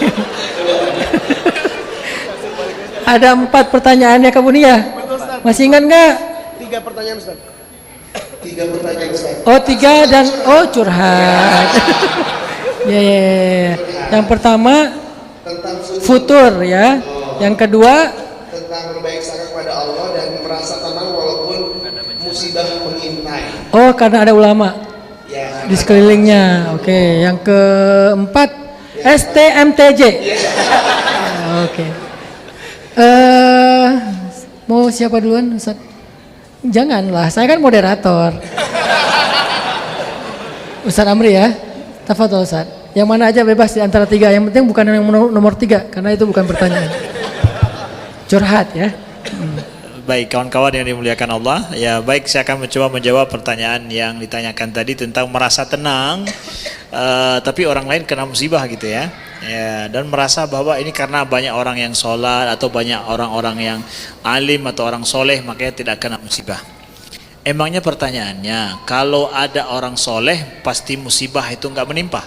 Ada 4 pertanyaan ya kamu nih ya. Masih ingat nggak? 3 pertanyaan Ustaz. 3 pertanyaan Ustaz. Oh 3 dan curhat. Ya. Yang pertama Tentang futur ya. Yang kedua tentang berbaik sangka kepada Allah dan merasa tenang walaupun musibah mengintai. oh karena ada ulama Ya. di sekelilingnya. Oke. Yang keempat STMTJ. Oke. Mau siapa duluan Ustaz? Janganlah, saya kan moderator. Ustaz Amri ya. Tafadhol Ustaz. Yang mana aja bebas di antara 3. Yang penting bukan yang nomor 3 karena itu bukan pertanyaan. Curhat ya. Baik kawan-kawan yang dimuliakan Allah, ya baik saya akan mencoba menjawab pertanyaan yang ditanyakan tadi tentang merasa tenang tapi orang lain kena musibah gitu ya. Ya, dan merasa bahwa ini karena banyak orang yang sholat atau banyak orang-orang yang alim atau orang soleh makanya tidak kena musibah. Emangnya pertanyaannya, kalau ada orang soleh pasti musibah itu nggak menimpa?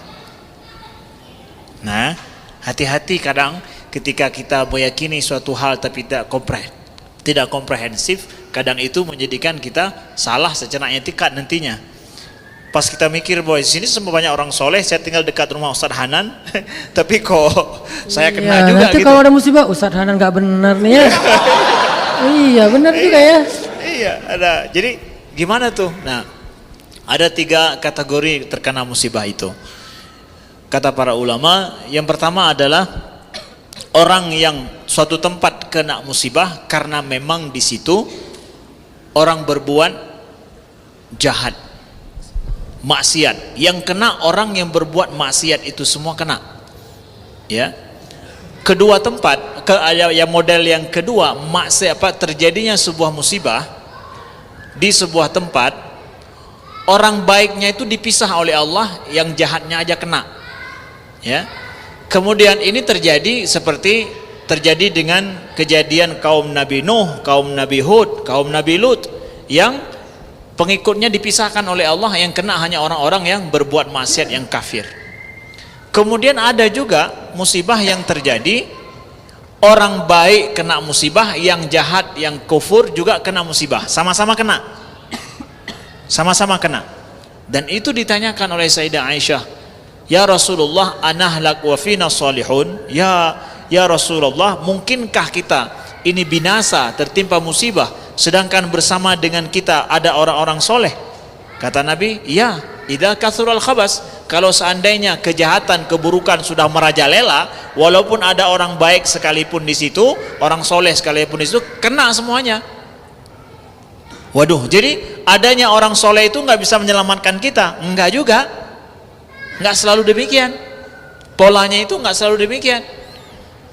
Nah, hati-hati kadang ketika kita meyakini suatu hal tapi tidak komprehensif, kadang itu menjadikan kita salah secara etika nantinya. Pas kita mikir bahwa di sini semua banyak orang soleh, saya tinggal dekat rumah Ustadz Hanan, tapi kok saya kena juga nanti gitu. kalau ada musibah Ustadz Hanan nggak benar nih ya. Iya benar juga ya. Iya ada. Jadi gimana tuh? Nah, ada 3 kategori terkena musibah itu. Kata para ulama, yang pertama adalah orang yang suatu tempat kena musibah karena memang di situ orang berbuat jahat, maksiat. Yang kena orang yang berbuat maksiat itu semua kena. Ya. Kedua tempat, yang model yang kedua, maksiat terjadinya sebuah musibah di sebuah tempat, orang baiknya itu dipisah oleh Allah, yang jahatnya aja kena. Ya. Kemudian ini terjadi seperti terjadi dengan kejadian kaum Nabi Nuh, kaum Nabi Hud, kaum Nabi Lut, yang pengikutnya dipisahkan oleh Allah, yang kena hanya orang-orang yang berbuat maksiat, yang kafir. Kemudian ada juga musibah yang terjadi, orang baik kena musibah, yang jahat, yang kufur juga kena musibah, sama-sama kena. Sama-sama kena. Dan itu ditanyakan oleh Sayyidah Aisyah, ya Rasulullah, anahlak wa fina salihun. Ya Rasulullah, mungkinkah kita ini binasa, tertimpa musibah, sedangkan bersama dengan kita ada orang-orang soleh? Kata Nabi, ya, idza kathural khabas, kalau seandainya kejahatan, keburukan sudah merajalela, walaupun ada orang baik sekalipun di situ, orang soleh sekalipun di situ, kena semuanya. Waduh, jadi adanya orang soleh itu nggak bisa menyelamatkan kita? Enggak juga, nggak selalu demikian. Polanya itu nggak selalu demikian.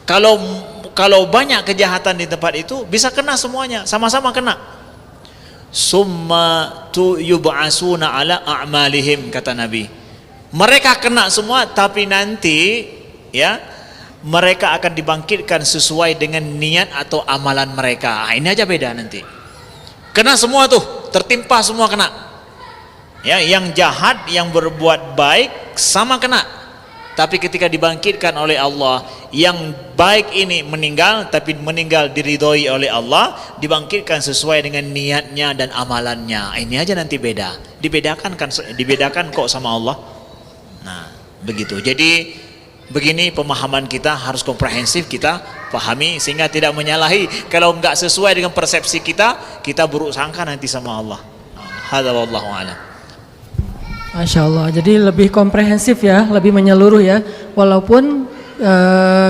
Kalau banyak kejahatan di tempat itu bisa kena semuanya, sama-sama kena. Summa tu yub'asuna ala a'malihim, kata Nabi. Mereka kena semua, tapi nanti ya mereka akan dibangkitkan sesuai dengan niat atau amalan mereka. Ini aja beda nanti. Kena semua tuh, tertimpa semua kena. Ya, yang jahat, yang berbuat baik sama kena. Tapi ketika dibangkitkan oleh Allah, yang baik ini meninggal, tapi meninggal diridhoi oleh Allah, dibangkitkan sesuai dengan niatnya dan amalannya. Ini aja nanti beda. Dibedakan kok sama Allah. Nah, begitu. Jadi begini pemahaman kita, harus komprehensif kita pahami sehingga tidak menyalahi. Kalau enggak sesuai dengan persepsi kita, kita buruk sangka nanti sama Allah. Hadza wallahu a'lam. Masya Allah, jadi lebih komprehensif ya, lebih menyeluruh ya. Walaupun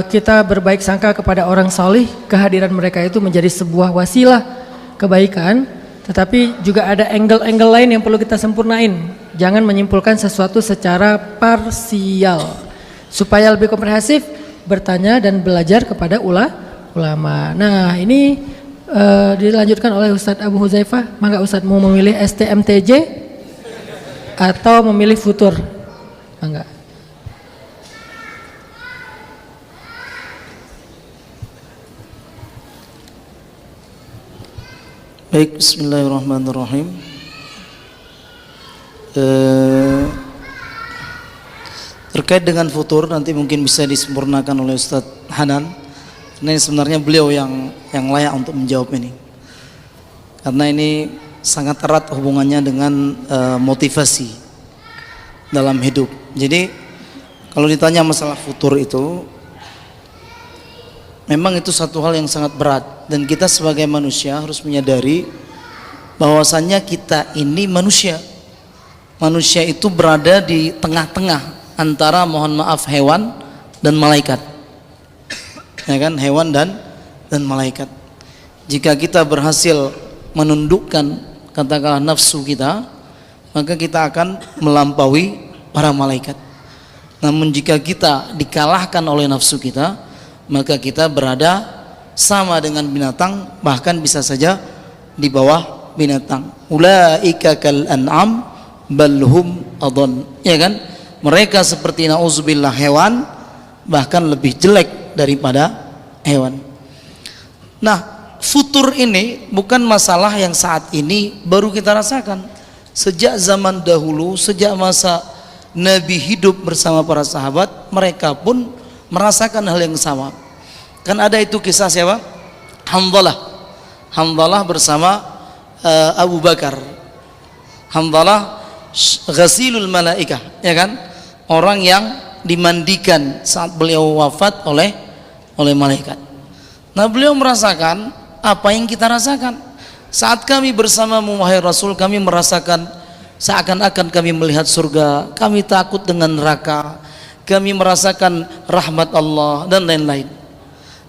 kita berbaik sangka kepada orang salih, kehadiran mereka itu menjadi sebuah wasilah kebaikan, tetapi juga ada angle-angle lain yang perlu kita sempurnain. Jangan menyimpulkan sesuatu secara parsial. Supaya lebih komprehensif, bertanya dan belajar kepada ulama. Nah ini dilanjutkan oleh Ustadz Abu Huzaifah. Maka Ustadz mau memilih STMTJ atau memilih futur? Enggak. Baik, bismillahirrahmanirrahim. terkait dengan futur nanti mungkin bisa disempurnakan oleh Ustadz Hanan. Ini sebenarnya beliau yang layak untuk menjawab ini, karena ini sangat erat hubungannya dengan motivasi dalam hidup. Jadi kalau ditanya masalah futur itu, memang itu satu hal yang sangat berat, dan kita sebagai manusia harus menyadari bahwasannya kita ini manusia. Manusia itu berada di tengah-tengah antara, mohon maaf, hewan dan malaikat. Ya kan, hewan dan malaikat. Jika kita berhasil menundukkan katakanlah nafsu kita, maka kita akan melampaui para malaikat. Namun jika kita dikalahkan oleh nafsu kita, maka kita berada sama dengan binatang, bahkan bisa saja di bawah binatang. Ulaika kal an'am balhum adon. Ya kan? Mereka seperti nauzubillah hewan, bahkan lebih jelek daripada hewan. Nah, futur ini bukan masalah yang saat ini baru kita rasakan. Sejak zaman dahulu, sejak masa Nabi hidup bersama para sahabat, mereka pun merasakan hal yang sama. Kan ada itu kisah siapa? Hanzalah bersama Abu Bakar. Hanzalah ghasilul malaikah, ya kan? Orang yang dimandikan saat beliau wafat oleh malaikat. Nah, beliau merasakan apa yang kita rasakan. Saat kami bersamamu wahai Rasul, kami merasakan seakan-akan kami melihat surga, kami takut dengan neraka, kami merasakan rahmat Allah dan lain-lain.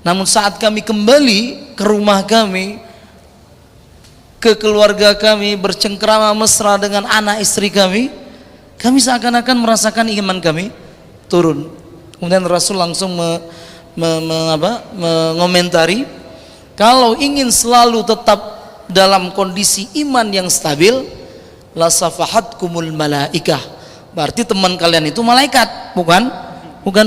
Namun saat kami kembali ke rumah kami, ke keluarga kami, bercengkrama mesra dengan anak istri kami seakan-akan merasakan iman kami turun. Kemudian Rasul langsung mengomentari, kalau ingin selalu tetap dalam kondisi iman yang stabil, la safahatkumul malaikah, berarti teman kalian itu malaikat, bukan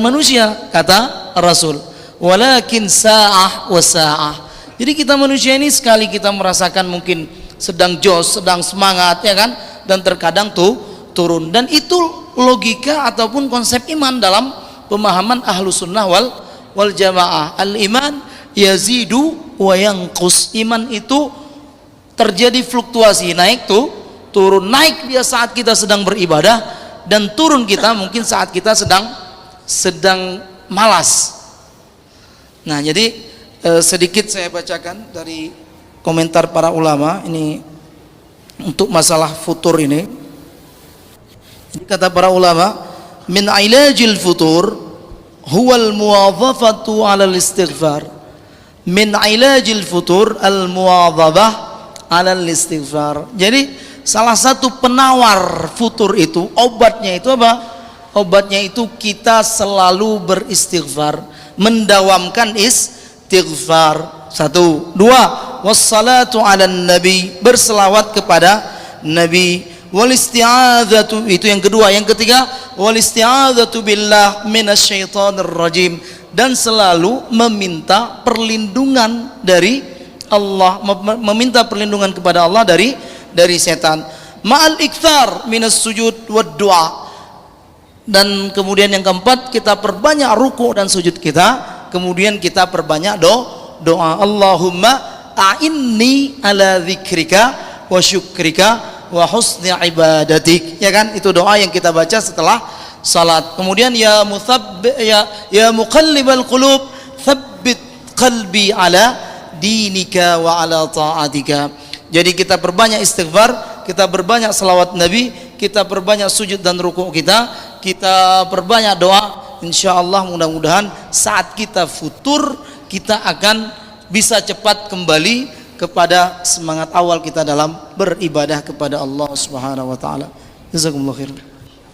manusia, kata Rasul. Walakin sa'ah wa sa'ah. Jadi kita manusia ini sekali kita merasakan mungkin sedang jos, sedang semangat, ya kan, dan terkadang turun. Dan itu logika ataupun konsep iman dalam pemahaman ahlu sunnah wal jamaah. Al iman yazidu wa yanqus. Iman itu terjadi fluktuasi, naik turun. Naik dia saat kita sedang beribadah, dan turun kita mungkin saat kita sedang malas. Nah, jadi sedikit saya bacakan dari komentar para ulama ini untuk masalah futur ini. Jadi kata para ulama, min ilajil futur huwal muwadhafatu 'alal istighfar. Min ilajil futur al muwadhabah 'alal istighfar. Jadi salah satu penawar futur itu, obatnya itu apa? Obatnya itu kita selalu beristighfar, mendawamkan istighfar. Satu, dua, wassalatu 'alan nabi, berselawat kepada nabi. Wal isti'adzatu, itu yang kedua. Yang ketiga, wal isti'adzatu billah minasyaitonir rajim, dan selalu meminta perlindungan dari Allah, meminta perlindungan kepada Allah dari setan. Ma'al iktsar minas sujud wad du'a, dan kemudian yang keempat, kita perbanyak ruku' dan sujud kita, kemudian kita perbanyak doa. Allahumma a'inni ala dzikrika wa syukrika wa husni ibadatik, ya kan? Itu doa yang kita baca setelah salat. Kemudian ya muqallibal qulub tsabbit qalbi ala dinika wa ala ta'atika. Jadi kita perbanyak istighfar, kita perbanyak selawat Nabi, kita perbanyak sujud dan rukuk kita perbanyak doa. Insyaallah mudah-mudahan saat kita futur, kita akan bisa cepat kembali kepada semangat awal kita dalam beribadah kepada Allah Subhanahu wa taala. Jazakumullah khair.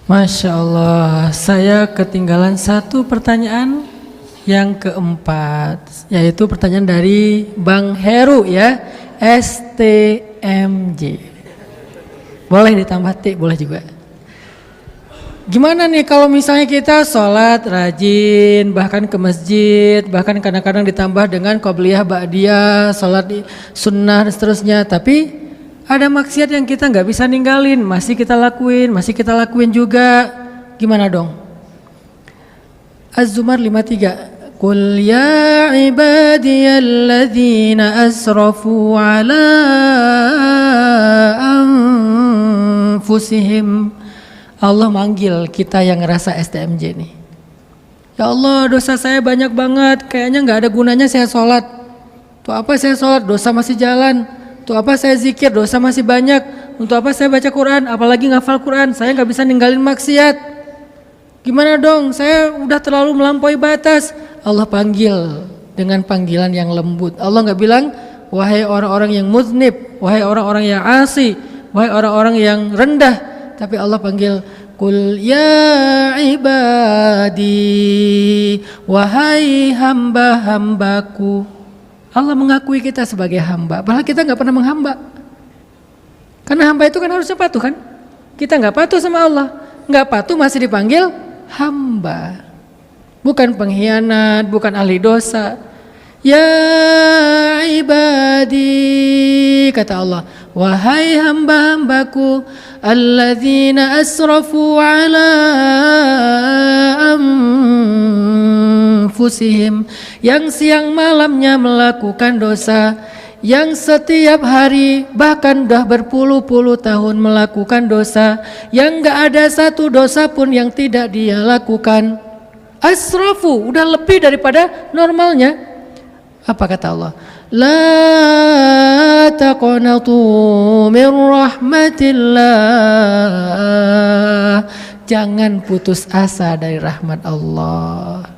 Masya Allah, saya ketinggalan satu pertanyaan yang keempat, yaitu pertanyaan dari Bang Heru ya, STMJ. Boleh ditambah T, boleh juga. Gimana nih kalau misalnya kita sholat rajin, bahkan ke masjid, bahkan kadang-kadang ditambah dengan qobliyah, ba'diyah, sholat sunnah dan seterusnya, tapi ada maksiat yang kita nggak bisa ninggalin, masih kita lakuin juga, gimana dong? Az-Zumar 53. Qul ya ibadiyalladzina asrafu ala anfusihim. Allah manggil kita yang ngerasa STMJ nih. Ya Allah, dosa saya banyak banget, kayaknya nggak ada gunanya saya sholat. Tuh apa saya sholat, dosa masih jalan. Tuh apa saya zikir, dosa masih banyak. Untuk apa saya baca Quran, apalagi ngafal Quran, saya nggak bisa ninggalin maksiat. Gimana dong, saya udah terlalu melampaui batas. Allah panggil dengan panggilan yang lembut. Allah nggak bilang, wahai orang-orang yang muznib, wahai orang-orang yang asi, wahai orang-orang yang rendah. Tapi Allah panggil, Qul ya ibadi, wahai hamba-hambaku. Allah mengakui kita sebagai hamba, padahal kita nggak pernah menghamba. Karena hamba itu kan harusnya patuh kan? Kita nggak patuh sama Allah, nggak patuh masih dipanggil hamba. Bukan pengkhianat, bukan ahli dosa. Ya ibadi, kata Allah, wahai hamba-hambaku, alladzina asrafu ala anfusihim, yang siang malamnya melakukan dosa, yang setiap hari bahkan dah berpuluh-puluh tahun melakukan dosa, yang gak ada satu dosa pun yang tidak dia lakukan. Asrafu, udah lebih daripada normalnya. Apa kata Allah? La taqnatu min rahmatillah. Jangan putus asa dari rahmat Allah.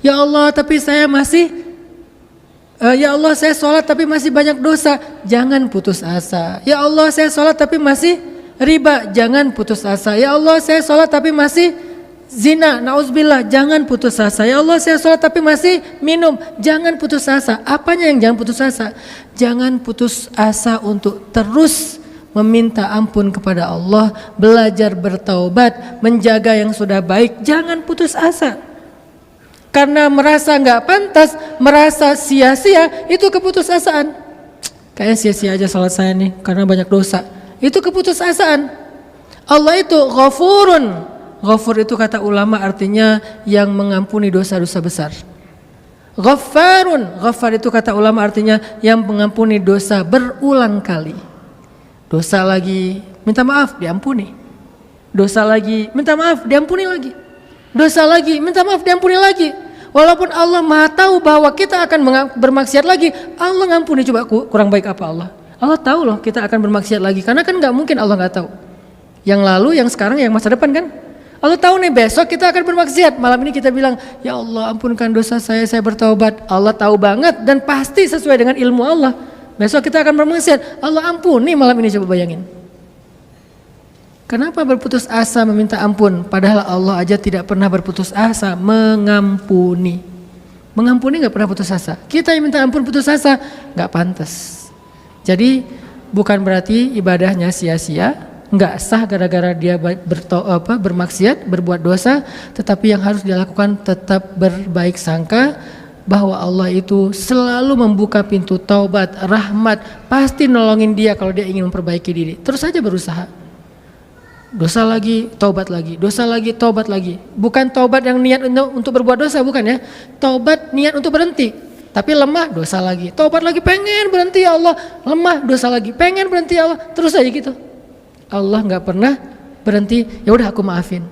Ya Allah, tapi saya masih ya Allah, saya sholat tapi masih banyak dosa. Jangan putus asa. Ya Allah, saya sholat tapi masih riba. Jangan putus asa. Ya Allah, saya sholat tapi masih zina, nauzubillah, jangan putus asa. Ya Allah, saya sholat tapi masih minum. Jangan putus asa. Apanya yang jangan putus asa? Jangan putus asa untuk terus meminta ampun kepada Allah, belajar bertaubat, menjaga yang sudah baik. Jangan putus asa. Karena merasa nggak pantas, merasa sia-sia, itu keputusasaan. Kayaknya sia-sia aja sholat saya nih karena banyak dosa. Itu keputusasaan. Allah itu ghafurun. Ghafur itu kata ulama artinya yang mengampuni dosa-dosa besar. Ghaffarun, ghaffar itu kata ulama artinya yang mengampuni dosa berulang kali. Dosa lagi, minta maaf, diampuni. Dosa lagi, minta maaf, diampuni lagi. Dosa lagi, minta maaf, diampuni lagi. Walaupun Allah Maha tahu bahwa kita akan bermaksiat lagi, Allah ngampuni. Coba kurang baik apa Allah? Allah tahu loh kita akan bermaksiat lagi, karena kan nggak mungkin Allah nggak tahu. Yang lalu, yang sekarang, yang masa depan kan? Allah tahu nih besok kita akan bermaksiat. Malam ini kita bilang, ya Allah ampunkan dosa saya bertaubat. Allah tahu banget dan pasti sesuai dengan ilmu Allah. Besok kita akan bermaksiat. Allah ampuni malam ini, coba bayangin. Kenapa berputus asa meminta ampun? Padahal Allah aja tidak pernah berputus asa mengampuni. Mengampuni gak pernah putus asa. Kita yang minta ampun putus asa, gak pantas. Jadi bukan berarti ibadahnya sia-sia, nggak sah gara-gara dia bermaksiat, berbuat dosa, tetapi yang harus dia lakukan tetap berbaik sangka bahwa Allah itu selalu membuka pintu taubat, rahmat, pasti nolongin dia kalau dia ingin memperbaiki diri. Terus saja berusaha. Dosa lagi, taubat lagi, dosa lagi, taubat lagi. Bukan taubat yang niat untuk berbuat dosa, bukan ya. Taubat niat untuk berhenti, tapi lemah, dosa lagi. Taubat lagi, pengen berhenti ya Allah, lemah, dosa lagi, pengen berhenti ya Allah, terus aja gitu. Allah nggak pernah berhenti. Ya udah aku maafin.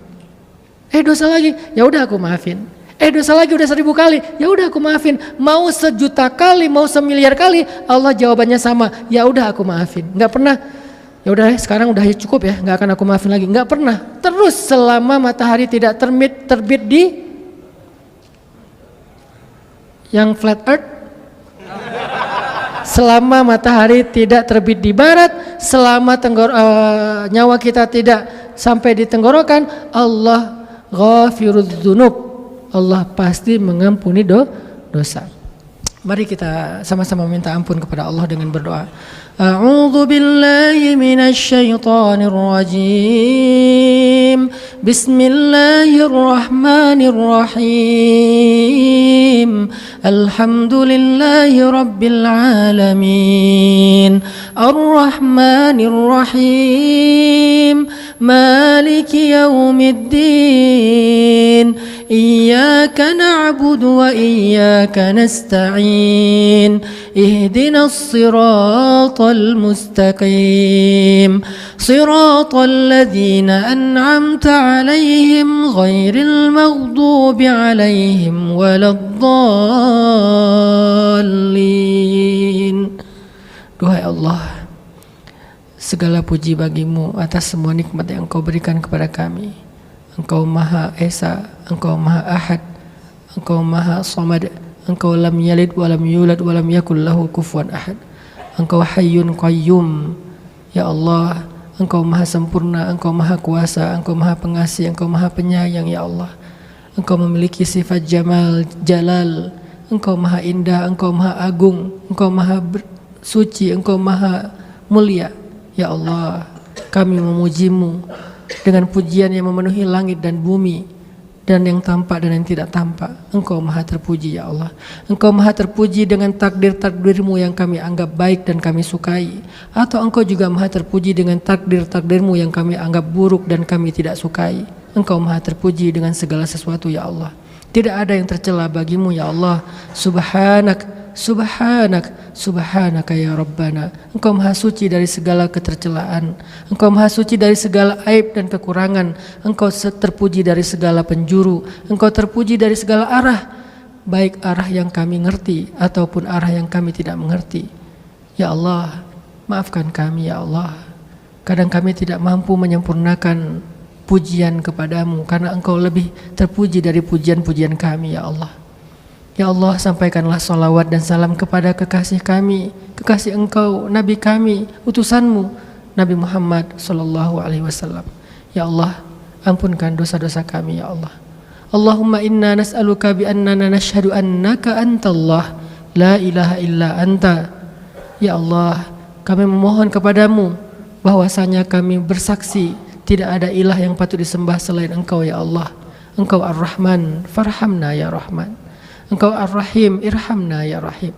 Dosa lagi, ya udah aku maafin. Dosa lagi udah 1000 kali, ya udah aku maafin. Mau 1.000.000 kali, mau 1.000.000.000 kali, Allah jawabannya sama. Ya udah aku maafin. Nggak pernah. Ya udah sekarang udah cukup ya, nggak akan aku maafin lagi. Nggak pernah. Terus selama matahari tidak terbit di yang flat earth. Selama matahari tidak terbit di barat, selama nyawa kita tidak sampai di tenggorokan, Allah ghafirudz dzunub. Allah pasti mengampuni dosa. Mari kita sama-sama minta ampun kepada Allah dengan berdoa. A'udzu billahi minasy syaithanir rajim. Bismillahirrahmanirrahim. Alhamdulillahi rabbil alamin. Ar-Rahmanir Rahim. Maliki yaumiddin. إياك نعبد وإياك نستعين اهدنا الصراط المستقيم صراط الذين أنعمت عليهم غير المغضوب عليهم ولا الضالين. Duhai Allah, segala puji bagimu atas semua nikmat yang Engkau berikan kepada kami. Engkau Maha Esa, Engkau Maha Ahad, Engkau Maha Samad, Engkau lam yalid walam yulad walam yakul lahu kufuwan ahad. Engkau Hayyun Qayyum. Ya Allah, Engkau Maha Sempurna, Engkau Maha Kuasa, Engkau Maha Pengasih, Engkau Maha Penyayang. Ya Allah, Engkau memiliki sifat Jamal, Jalal. Engkau Maha Indah, Engkau Maha Agung, Engkau Maha Suci, Engkau Maha Mulia. Ya Allah, kami memujimu dengan pujian yang memenuhi langit dan bumi dan yang tampak dan yang tidak tampak. Engkau Maha terpuji ya Allah. Engkau Maha terpuji dengan takdir-takdirmu yang kami anggap baik dan kami sukai. Atau Engkau juga Maha terpuji dengan takdir-takdirmu yang kami anggap buruk dan kami tidak sukai. Engkau Maha terpuji dengan segala sesuatu ya Allah. Tidak ada yang tercela bagimu ya Allah. Subhanak, Subhanak, Subhanaka ya Rabbana. Engkau Maha suci dari segala ketercelaan. Engkau Maha suci dari segala aib dan kekurangan. Engkau terpuji dari segala penjuru. Engkau terpuji dari segala arah, baik arah yang kami ngerti ataupun arah yang kami tidak mengerti. Ya Allah, maafkan kami ya Allah. Kadang kami tidak mampu menyempurnakan pujian kepadamu karena Engkau lebih terpuji dari pujian-pujian kami ya Allah. Ya Allah, sampaikanlah salawat dan salam kepada kekasih kami, kekasih Engkau, Nabi kami, utusanmu, Nabi Muhammad sallallahu alaihi wasallam. Ya Allah, ampunkan dosa-dosa kami ya Allah. Allahumma inna nas'aluka bi annana nashhadu annaka antallah, la ilaha illa anta. Ya Allah, kami memohon kepadamu bahwasanya kami bersaksi tidak ada ilah yang patut disembah selain Engkau ya Allah. Engkau Ar-Rahman, farhamna ya Rahman. Engkau Ar-Rahim, irhamna ya Rahim.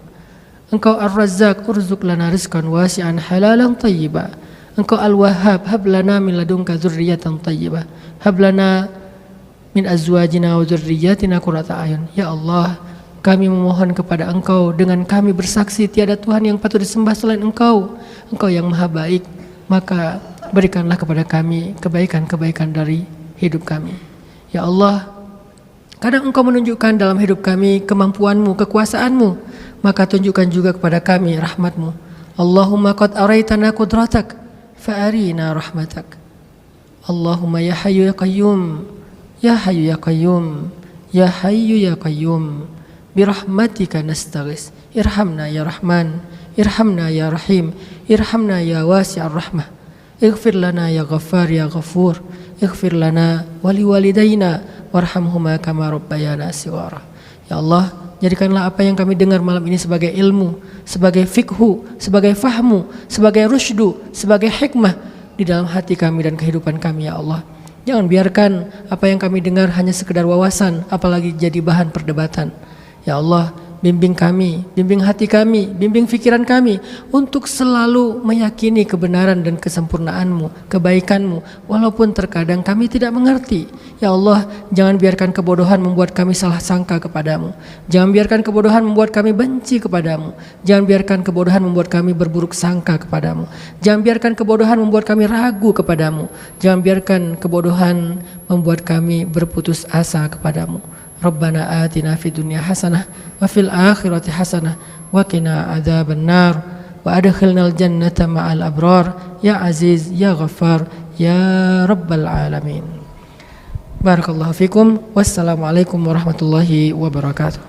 Engkau Ar-Razzaq, urzuq lana rizqan wasi'an halalan tayyiba. Engkau Al-Wahhab, hab lana min ladunka dzurriyyatan thayyibah. Hab lana min azwajina wa dzurriyyatina qurrata a'yun. Ya Allah, kami memohon kepada Engkau dengan kami bersaksi tiada Tuhan yang patut disembah selain Engkau. Engkau yang Maha baik, maka berikanlah kepada kami kebaikan-kebaikan dari hidup kami. Ya Allah, kadang Engkau menunjukkan dalam hidup kami kemampuanmu, kekuasaanmu, maka tunjukkan juga kepada kami rahmatmu. Allahumma qad araitana qudratak, fa'arina rahmatak. Allahumma ya hayyu ya qayyum, ya hayyu ya qayyum, ya hayyu ya qayyum, birahmatika nastaghis, irhamna ya Rahman, irhamna ya Rahim, irhamna ya wasi'ar rahmah, ighfir lana ya Ghaffar ya Ghafur, ighfir lana wali walidayna warhamhuma kama rabbayana shighara. Ya Allah, jadikanlah apa yang kami dengar malam ini sebagai ilmu, sebagai fikhu, sebagai fahmu, sebagai rusydu, sebagai hikmah di dalam hati kami dan kehidupan kami ya Allah. Jangan biarkan apa yang kami dengar hanya sekedar wawasan, apalagi jadi bahan perdebatan. Ya Allah, bimbing kami, bimbing hati kami, bimbing pikiran kami untuk selalu meyakini kebenaran dan kesempurnaan-Mu, kebaikan-Mu, walaupun terkadang kami tidak mengerti. Ya Allah, jangan biarkan kebodohan membuat kami salah sangka kepadamu. Jangan biarkan kebodohan membuat kami benci kepadamu. Jangan biarkan kebodohan membuat kami berburuk sangka kepadamu. Jangan biarkan kebodohan membuat kami ragu kepadamu. Jangan biarkan kebodohan membuat kami berputus asa kepadamu. Rabbana atina fid dunya hasanah wa fil akhirati hasanah wa qina adzaban nar wa adkhilnal jannata ma'al abrar ya aziz ya ghaffar ya rabbal alamin. Barakallahu fikum. Wassalamualaikum warahmatullahi wabarakatuh.